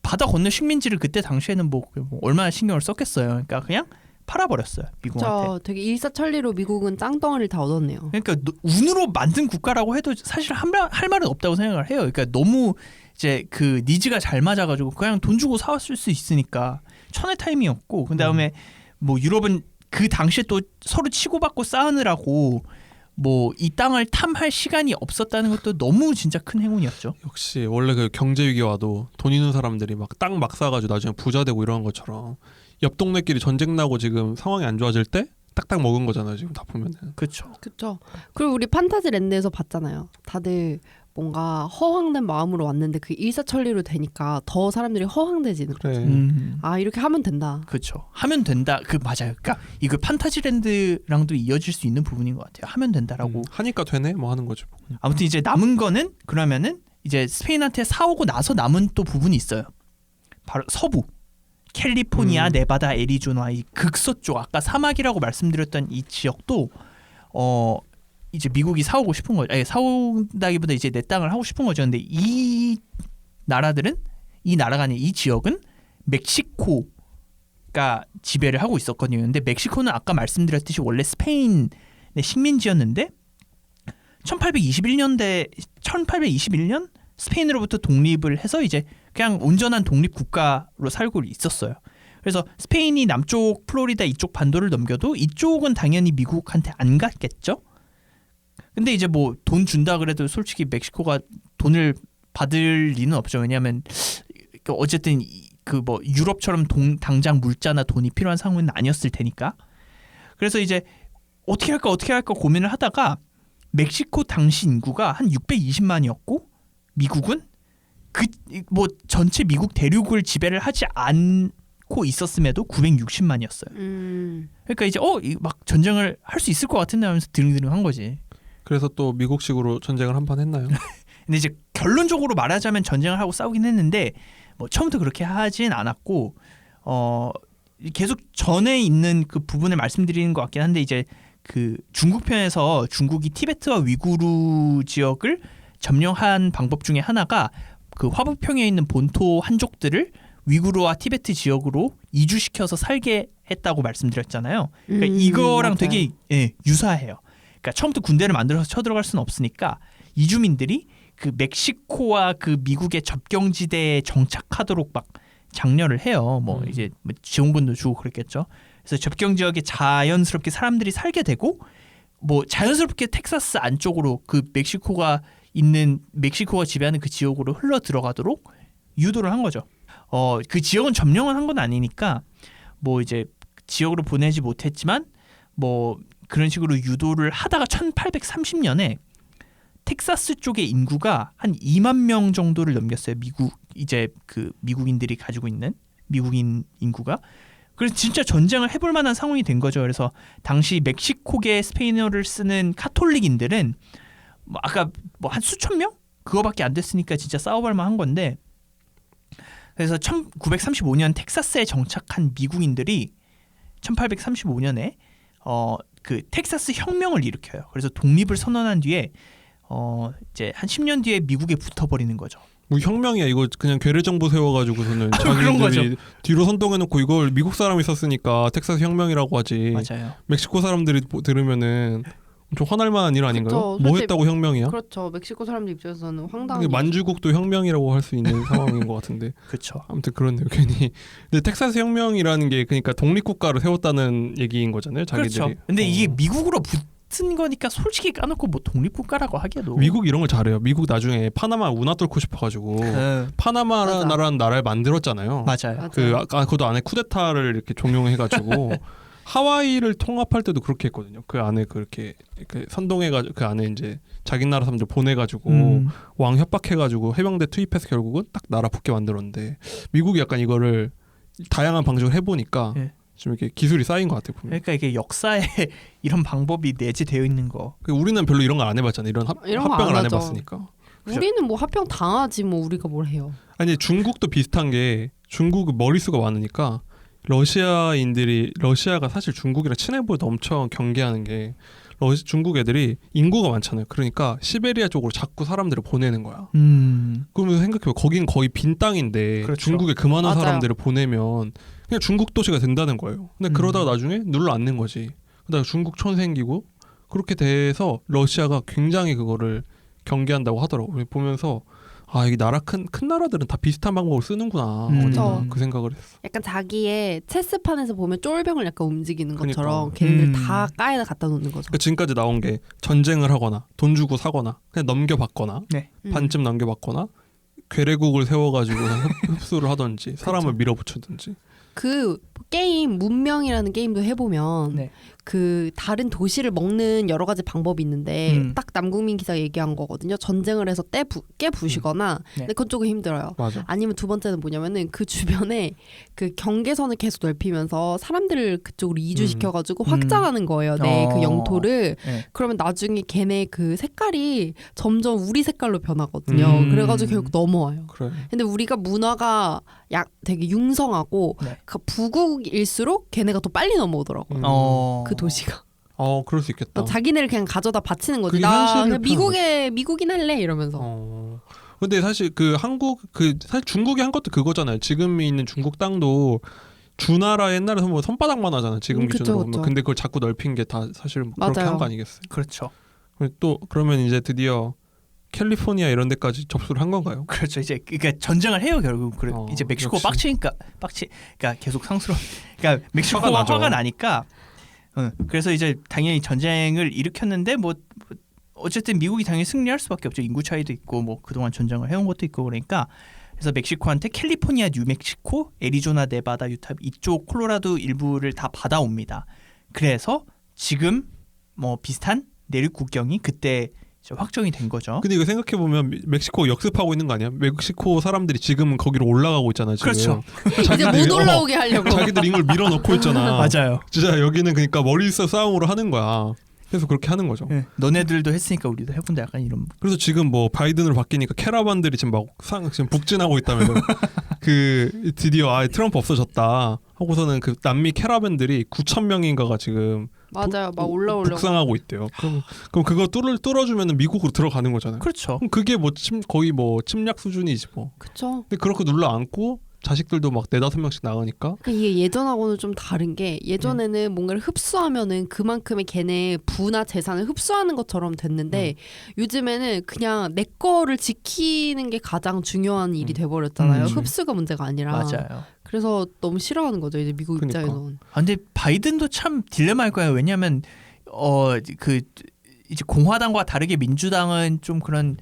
Speaker 2: 바다 건너 식민지를 그때 당시에는 뭐 얼마나 신경을 썼겠어요. 그러니까 그냥 팔아버렸어요 미국한테.
Speaker 1: 저 되게 일사천리로 미국은 짱덩어리를 다 얻었네요.
Speaker 2: 그러니까 운으로 만든 국가라고 해도 사실 할 말은 없다고 생각을 해요. 그러니까 너무 이제 그 니즈가 잘 맞아가지고 그냥 돈 주고 사왔을 수 있으니까 천의 타임이었고, 그 다음에 뭐 유럽은 그 당시에 또 서로 치고받고 싸우느라고 뭐 이 땅을 탐할 시간이 없었다는 것도 너무 진짜 큰 행운이었죠.
Speaker 3: 역시 원래 그 경제 위기 와도 돈 있는 사람들이 막 땅 막 사가지고 나중에 부자 되고 이런 것처럼 옆 동네끼리 전쟁 나고 지금 상황이 안 좋아질 때 딱딱 먹은 거잖아요. 지금 다 보면은.
Speaker 2: 그렇죠.
Speaker 1: 그렇죠. 그리고 우리 판타지랜드에서 봤잖아요. 다들 뭔가 허황된 마음으로 왔는데 그 일사천리로 되니까 더 사람들이 허황되지는.
Speaker 3: 그래.
Speaker 1: 아 이렇게 하면 된다.
Speaker 2: 그렇죠. 하면 된다. 그 맞아요. 그러니까 이거 판타지랜드랑도 이어질 수 있는 부분인 것 같아요. 하면 된다라고.
Speaker 3: 하니까 되네 뭐 하는 거죠.
Speaker 2: 아무튼 이제 남은 거는 그러면은 이제 스페인한테 사오고 나서 남은 또 부분이 있어요. 바로 서부. 캘리포니아, 네바다, 애리조나 이 극서쪽, 아까 사막이라고 말씀드렸던 이 지역도 이제 미국이 사오고 싶은 거죠. 아니, 사온다기보다 이제 내 땅을 하고 싶은 거죠. 근데 이 나라들은, 이 나라가 아닌 이 지역은 멕시코가 지배를 하고 있었거든요. 근데 멕시코는 아까 말씀드렸듯이 원래 스페인의 식민지였는데 1821년 스페인으로부터 독립을 해서 이제 그냥 온전한 독립 국가로 살고 있었어요. 그래서 스페인이 남쪽 플로리다 이쪽 반도를 넘겨도 이쪽은 당연히 미국한테 안 갔겠죠. 근데 이제 뭐 돈 준다 그래도 솔직히 멕시코가 돈을 받을 리는 없죠. 왜냐하면 어쨌든 그 뭐 유럽처럼 당장 물자나 돈이 필요한 상황은 아니었을 테니까. 그래서 이제 어떻게 할까 고민을 하다가 멕시코 당시 인구가 한 620만이었고 미국은 그 뭐 전체 미국 대륙을 지배를 하지 않고 있었음에도 960만이었어요. 그러니까 이제 막 전쟁을 할 수 있을 것 같은데 하면서 드릉드릉한 거지.
Speaker 3: 그래서 또 미국식으로 전쟁을 한 판 했나요?
Speaker 2: 근데 이제 결론적으로 말하자면 전쟁을 하고 싸우긴 했는데 뭐 처음부터 그렇게 하진 않았고 계속 전에 있는 그 부분을 말씀드리는 것 같긴 한데 이제 그 중국 편에서 중국이 티베트와 위구르 지역을 점령한 방법 중에 하나가 그 화북평에 있는 본토 한족들을 위구르와 티베트 지역으로 이주시켜서 살게 했다고 말씀드렸잖아요. 그러니까 이거랑
Speaker 1: 맞아요.
Speaker 2: 되게 유사해요. 그러니까 처음부터 군대를 만들어서 쳐들어갈 수는 없으니까 이주민들이 그 멕시코와 그 미국의 접경지대에 정착하도록 막 장려를 해요. 뭐 이제 뭐 지원금도 주고 그랬겠죠. 그래서 접경 지역에 자연스럽게 사람들이 살게 되고 뭐 자연스럽게 텍사스 안쪽으로 그 멕시코가 지배하는 그 지역으로 흘러 들어가도록 유도를 한 거죠. 그 지역은 점령을 한 건 아니니까 뭐 이제 지역으로 보내지 못했지만 뭐 그런 식으로 유도를 하다가 1830년에 텍사스 쪽의 인구가 한 2만 명 정도를 넘겼어요. 미국인들이 가지고 있는 미국인 인구가. 그래서 진짜 전쟁을 해볼 만한 상황이 된 거죠. 그래서 당시 멕시코계 스페인어를 쓰는 카톨릭인들은 뭐 아까 뭐 한 수천 명 그거밖에 안 됐으니까 진짜 싸워볼 만한 건데. 그래서 1935년 텍사스에 정착한 미국인들이 1835년에 그 텍사스 혁명을 일으켜요. 그래서 독립을 선언한 뒤에 이제 한 10년 뒤에 미국에 붙어버리는 거죠.
Speaker 3: 뭐 혁명이야 이거 그냥 괴뢰정부 세워가지고서는
Speaker 2: 그런 거죠.
Speaker 3: 자기들이 뒤로 선동해놓고 이걸 미국 사람이 썼으니까 텍사스 혁명이라고 하지.
Speaker 2: 맞아요.
Speaker 3: 멕시코 사람들이 들으면은 좀 화날 만한 일 아닌가요?
Speaker 1: 그쵸.
Speaker 3: 뭐
Speaker 1: 솔직히
Speaker 3: 했다고 혁명이야?
Speaker 1: 그렇죠. 멕시코 사람들 입장에서는 황당한.
Speaker 3: 근데 만주국도 혁명이라고 할 수 있는 상황인 것 같은데.
Speaker 2: 그렇죠.
Speaker 3: 아무튼 그렇네요. 괜히. 근데 텍사스 혁명이라는 게 그러니까 독립국가를 세웠다는 얘기인 거잖아요. 자기들이.
Speaker 2: 그렇죠. 근데 이게 미국으로 붙은 거니까 솔직히 까놓고 뭐 독립국가라고 하기에도
Speaker 3: 미국 이런 걸 잘해요. 미국 나중에 파나마 운하 뚫고 싶어가지고 파나마라는 나라를 만들었잖아요.
Speaker 2: 맞아요.
Speaker 3: 그것도 안에 쿠데타를 이렇게 종용해가지고 하와이를 통합할 때도 그렇게 했거든요. 그 안에 그렇게 선동해가지고 그 안에 이제 자기 나라 사람들 보내가지고 왕 협박해가지고 해병대 투입해서 결국은 딱 나라 붙게 만들었는데 미국이 약간 이거를 다양한 방식으로 해보니까 좀 이렇게 기술이 쌓인 것 같아요. 보면.
Speaker 2: 그러니까 이게 역사에 이런 방법이 내재되어 있는 거.
Speaker 3: 우리는 별로 이런 걸 안 해봤잖아요. 이런 합병을 안 해봤으니까.
Speaker 1: 우리는 뭐 합병 당하지 뭐 우리가 뭘 해요.
Speaker 3: 아니 중국도 비슷한 게 중국 머릿수가 많으니까 러시아가 사실 중국이랑 친해 보여도 엄청 경계하는 게 중국 애들이 인구가 많잖아요. 그러니까 시베리아 쪽으로 자꾸 사람들을 보내는 거야. 그러면 생각해봐. 거긴 거의 빈 땅인데
Speaker 2: 그렇죠.
Speaker 3: 중국에 그 많은
Speaker 1: 맞아요.
Speaker 3: 사람들을 보내면 그냥 중국 도시가 된다는 거예요. 근데 그러다가 나중에 눌러앉는 거지. 그다가 중국촌 생기고 그렇게 돼서 러시아가 굉장히 그거를 경계한다고 하더라고요. 보면서 아 이게 큰 나라들은 다 비슷한 방법을 쓰는구나.
Speaker 1: 그쵸.
Speaker 3: 그 생각을 했어.
Speaker 1: 약간 자기의 체스판에서 보면 쫄병을 약간 움직이는 것처럼
Speaker 3: 그러니까.
Speaker 1: 걔네들 다 까에다 갖다 놓는 거죠.
Speaker 3: 그러니까 지금까지 나온 게 전쟁을 하거나 돈 주고 사거나 그냥 넘겨받거나
Speaker 2: 네.
Speaker 3: 반쯤 넘겨받거나 괴뢰국을 세워가지고 흡수를 하든지 사람을 밀어붙이든지.
Speaker 1: 그 게임 문명이라는 게임도 해보면
Speaker 2: 네.
Speaker 1: 그 다른 도시를 먹는 여러 가지 방법이 있는데 딱 남궁민 기자 얘기한 거거든요. 전쟁을 해서 깨부시거나
Speaker 2: 네.
Speaker 1: 근데 그건 조금 힘들어요.
Speaker 3: 맞아.
Speaker 1: 아니면 두 번째는 뭐냐면은 그 주변에 그 경계선을 계속 넓히면서 사람들을 그쪽으로 이주시켜가지고 확장하는 거예요. 그 영토를.
Speaker 2: 네.
Speaker 1: 그러면 나중에 걔네 그 색깔이 점점 우리 색깔로 변하거든요. 그래가지고 결국 넘어와요.
Speaker 3: 그래.
Speaker 1: 근데 우리가 문화가 되게 융성하고
Speaker 2: 네.
Speaker 1: 그 부국일수록 걔네가 더 빨리 넘어오더라고요. 그 도시가.
Speaker 3: 그럴 수 있겠다.
Speaker 1: 자기네를 그냥 가져다 바치는 거지.
Speaker 3: 그게
Speaker 1: 나
Speaker 3: 현실을
Speaker 1: 그냥 미국인 할래 이러면서.
Speaker 3: 근데 사실 사실 중국이 한 것도 그거잖아요. 지금 있는 중국 땅도 주나라 옛날에 뭐 손바닥만 하잖아요. 지금 기준으로 보면.
Speaker 1: 그쵸.
Speaker 3: 근데 그걸 자꾸 넓힌 게 다 사실 그렇게
Speaker 1: 맞아요.
Speaker 3: 한 거 아니겠어요?
Speaker 2: 그렇죠.
Speaker 3: 또 그러면 이제 드디어 캘리포니아 이런 데까지 접수를 한 건가요?
Speaker 2: 그렇죠. 이제 그러니까 전쟁을 해요 결국. 이제 멕시코
Speaker 3: 역시.
Speaker 2: 그러니까 계속 상스러워. 그러니까 멕시코가 화가 나니까. 그래서 이제 당연히 전쟁을 일으켰는데 뭐 어쨌든 미국이 당연히 승리할 수밖에 없죠. 인구 차이도 있고 뭐 그동안 전쟁을 해온 것도 있고 그러니까. 그래서 멕시코한테 캘리포니아, 뉴멕시코, 애리조나, 네바다, 유타 이쪽 콜로라도 일부를 다 받아옵니다. 그래서 지금 뭐 비슷한 내륙 국경이 그때 확정이 된 거죠.
Speaker 3: 근데 이거 생각해 보면 멕시코 역습하고 있는 거 아니야? 멕시코 사람들이 지금 거기로 올라가고 있잖아요. 지금.
Speaker 2: 그렇죠.
Speaker 1: 이제 못 올라오게 하려고.
Speaker 3: 자기들 인구를 밀어넣고 있잖아.
Speaker 2: 맞아요.
Speaker 3: 진짜 여기는 그러니까 머리서 싸움으로 하는 거야. 그래서 그렇게 하는 거죠.
Speaker 2: 네. 너네들도 했으니까 우리도 해본다 약간 이런.
Speaker 3: 그래서 지금 뭐 바이든으로 바뀌니까 캐러반들이 지금 막 지금 북진하고 있다면서 그 드디어 트럼프 없어졌다 하고서는 그 남미 캐러반들이 9,000명인가가 지금
Speaker 1: 맞아요. 막 올라오려고.
Speaker 3: 북상하고 있대요. 그럼 그거 뚫어주면 미국으로 들어가는 거잖아요.
Speaker 2: 그렇죠.
Speaker 3: 그럼 그게 뭐 거의 뭐 침략 수준이지 뭐.
Speaker 1: 그쵸.
Speaker 3: 근데 그렇게 눌러앉고 자식들도 막 4-5명씩 나가니까.
Speaker 1: 그러니까 이게 예전하고는 좀 다른 게 예전에는 뭔가를 흡수하면은 그만큼의 걔네 부나 재산을 흡수하는 것처럼 됐는데 요즘에는 그냥 내 거를 지키는 게 가장 중요한 일이 돼버렸잖아요. 흡수가 문제가 아니라.
Speaker 2: 맞아요.
Speaker 1: 그래서 너무 싫어하는 이제 미국
Speaker 3: 그러니까.
Speaker 1: 입장에서는.
Speaker 2: 근데 바이든도 참 딜레마일 거예요. 왜냐하면 그 이제 공화당과 다르게 민주당은 좀 그런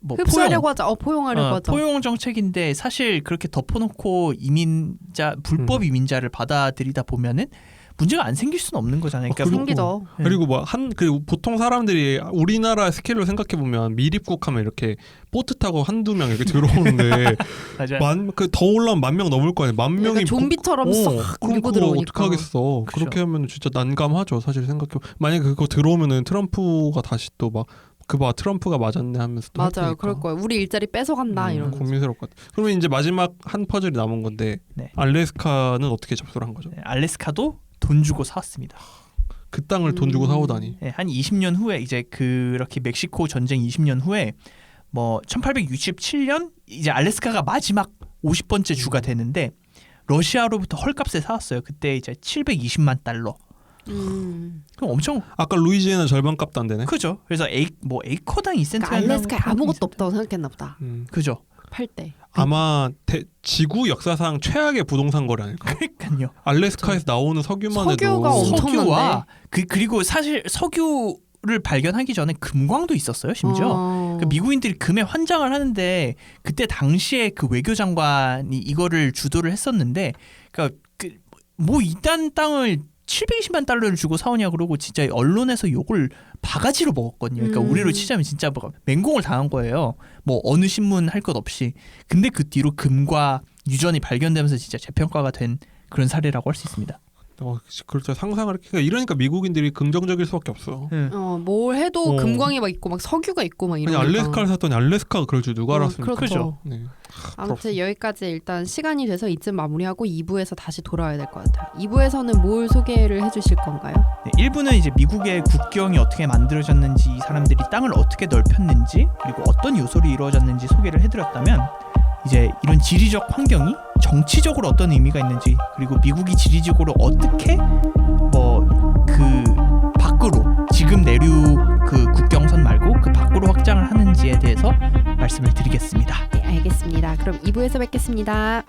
Speaker 2: 뭐
Speaker 1: 흡수하려고 하자. 포용하려고 하자.
Speaker 2: 포용 정책인데 사실 그렇게 덮어놓고 불법 이민자를 받아들이다 보면은 문제가 안 생길 수는 없는 거잖아요. 그러니까
Speaker 1: 생기죠.
Speaker 3: 그리고 뭐 보통 사람들이 우리나라 스케일로 생각해 보면 미립국하면 이렇게 보트 타고 한두 명 이렇게 들어오는데
Speaker 2: 맞아요.
Speaker 3: 더 올라면 10,000명 넘을 거 아니에요. 10,000명이
Speaker 1: 좀비처럼 싹 밀고 들어오니까.
Speaker 3: 어떻게 하겠어. 그렇게 하면 진짜 난감하죠. 사실 생각해. 만약에 그거 들어오면은 트럼프가 다시 또 막 트럼프가 맞았네 하면서 또
Speaker 1: 맞아요. 그럴 거예요. 우리 일자리 뺏어간다 이러면서.
Speaker 3: 고민스러울 것 같아. 그러면 이제 마지막 한 퍼즐이 남은 건데
Speaker 2: 네.
Speaker 3: 알래스카는 어떻게 접수를 한 거죠?
Speaker 2: 네, 알래스카도 돈 주고 사왔습니다.
Speaker 3: 그 땅을 돈 주고 사오다니.
Speaker 2: 네, 한 20년 후에 이제 그렇게 멕시코 전쟁 20년 후에 뭐 1867년 이제 알래스카가 마지막 50번째 주가 되는데 러시아로부터 헐값에 사왔어요. 그때 이제 720만 달러. 그럼 엄청
Speaker 3: 아까 루이지애나 절반 값도 안 되네.
Speaker 2: 그죠. 그래서 에이커당 2센트.
Speaker 1: 그러니까 알래스카에 아무것도 없다고 생각했나 보다.
Speaker 2: 그죠.
Speaker 1: 팔 때.
Speaker 3: 아마 지구 역사상 최악의 부동산 거래 아닐까?
Speaker 2: 그러니까요.
Speaker 3: 알래스카에서 나오는 석유만 해도
Speaker 1: 석유가 엄청난데.
Speaker 2: 석유와 그리고 사실 석유를 발견하기 전에 금광도 있었어요. 심지어 그 미국인들이 금에 환장을 하는데 그때 당시에 그 외교장관이 이거를 주도를 했었는데 그러니까 뭐 이딴 땅을 720만 달러를 주고 사오냐 그러고 진짜 언론에서 욕을 바가지로 먹었거든요. 그러니까 우리로 치자면 진짜 뭐 맹공을 당한 거예요. 뭐 어느 신문 할 것 없이. 근데 그 뒤로 금과 유전이 발견되면서 진짜 재평가가 된 그런 사례라고 할 수 있습니다.
Speaker 3: 그렇죠. 상상을 이러니까 미국인들이 긍정적일 수밖에 없어.
Speaker 2: 네.
Speaker 1: 뭘 해도
Speaker 3: 어.
Speaker 1: 금광이 막 있고 막 석유가 있고 막
Speaker 3: 아니
Speaker 1: 이러니까.
Speaker 3: 알래스카를 샀더니 알래스카가 그럴 줄 누가 알았습니까?
Speaker 1: 그렇죠.
Speaker 3: 네.
Speaker 1: 아무튼 여기까지 일단 시간이 돼서 이쯤 마무리하고 2부에서 다시 돌아와야 될 것 같아요. 2부에서는 뭘 소개를 해주실 건가요?
Speaker 2: 네, 1부는 이제 미국의 국경이 어떻게 만들어졌는지, 이 사람들이 땅을 어떻게 넓혔는지, 그리고 어떤 요소로 이루어졌는지 소개를 해드렸다면, 이제 이런 지리적 환경이 정치적으로 어떤 의미가 있는지, 그리고 미국이 지리적으로 어떻게 그 밖으로 지금 내륙 그 국경선 말고 그 밖으로 확장을 하는지에 대해서 말씀을 드리겠습니다.
Speaker 1: 네, 알겠습니다. 그럼 2부에서 뵙겠습니다.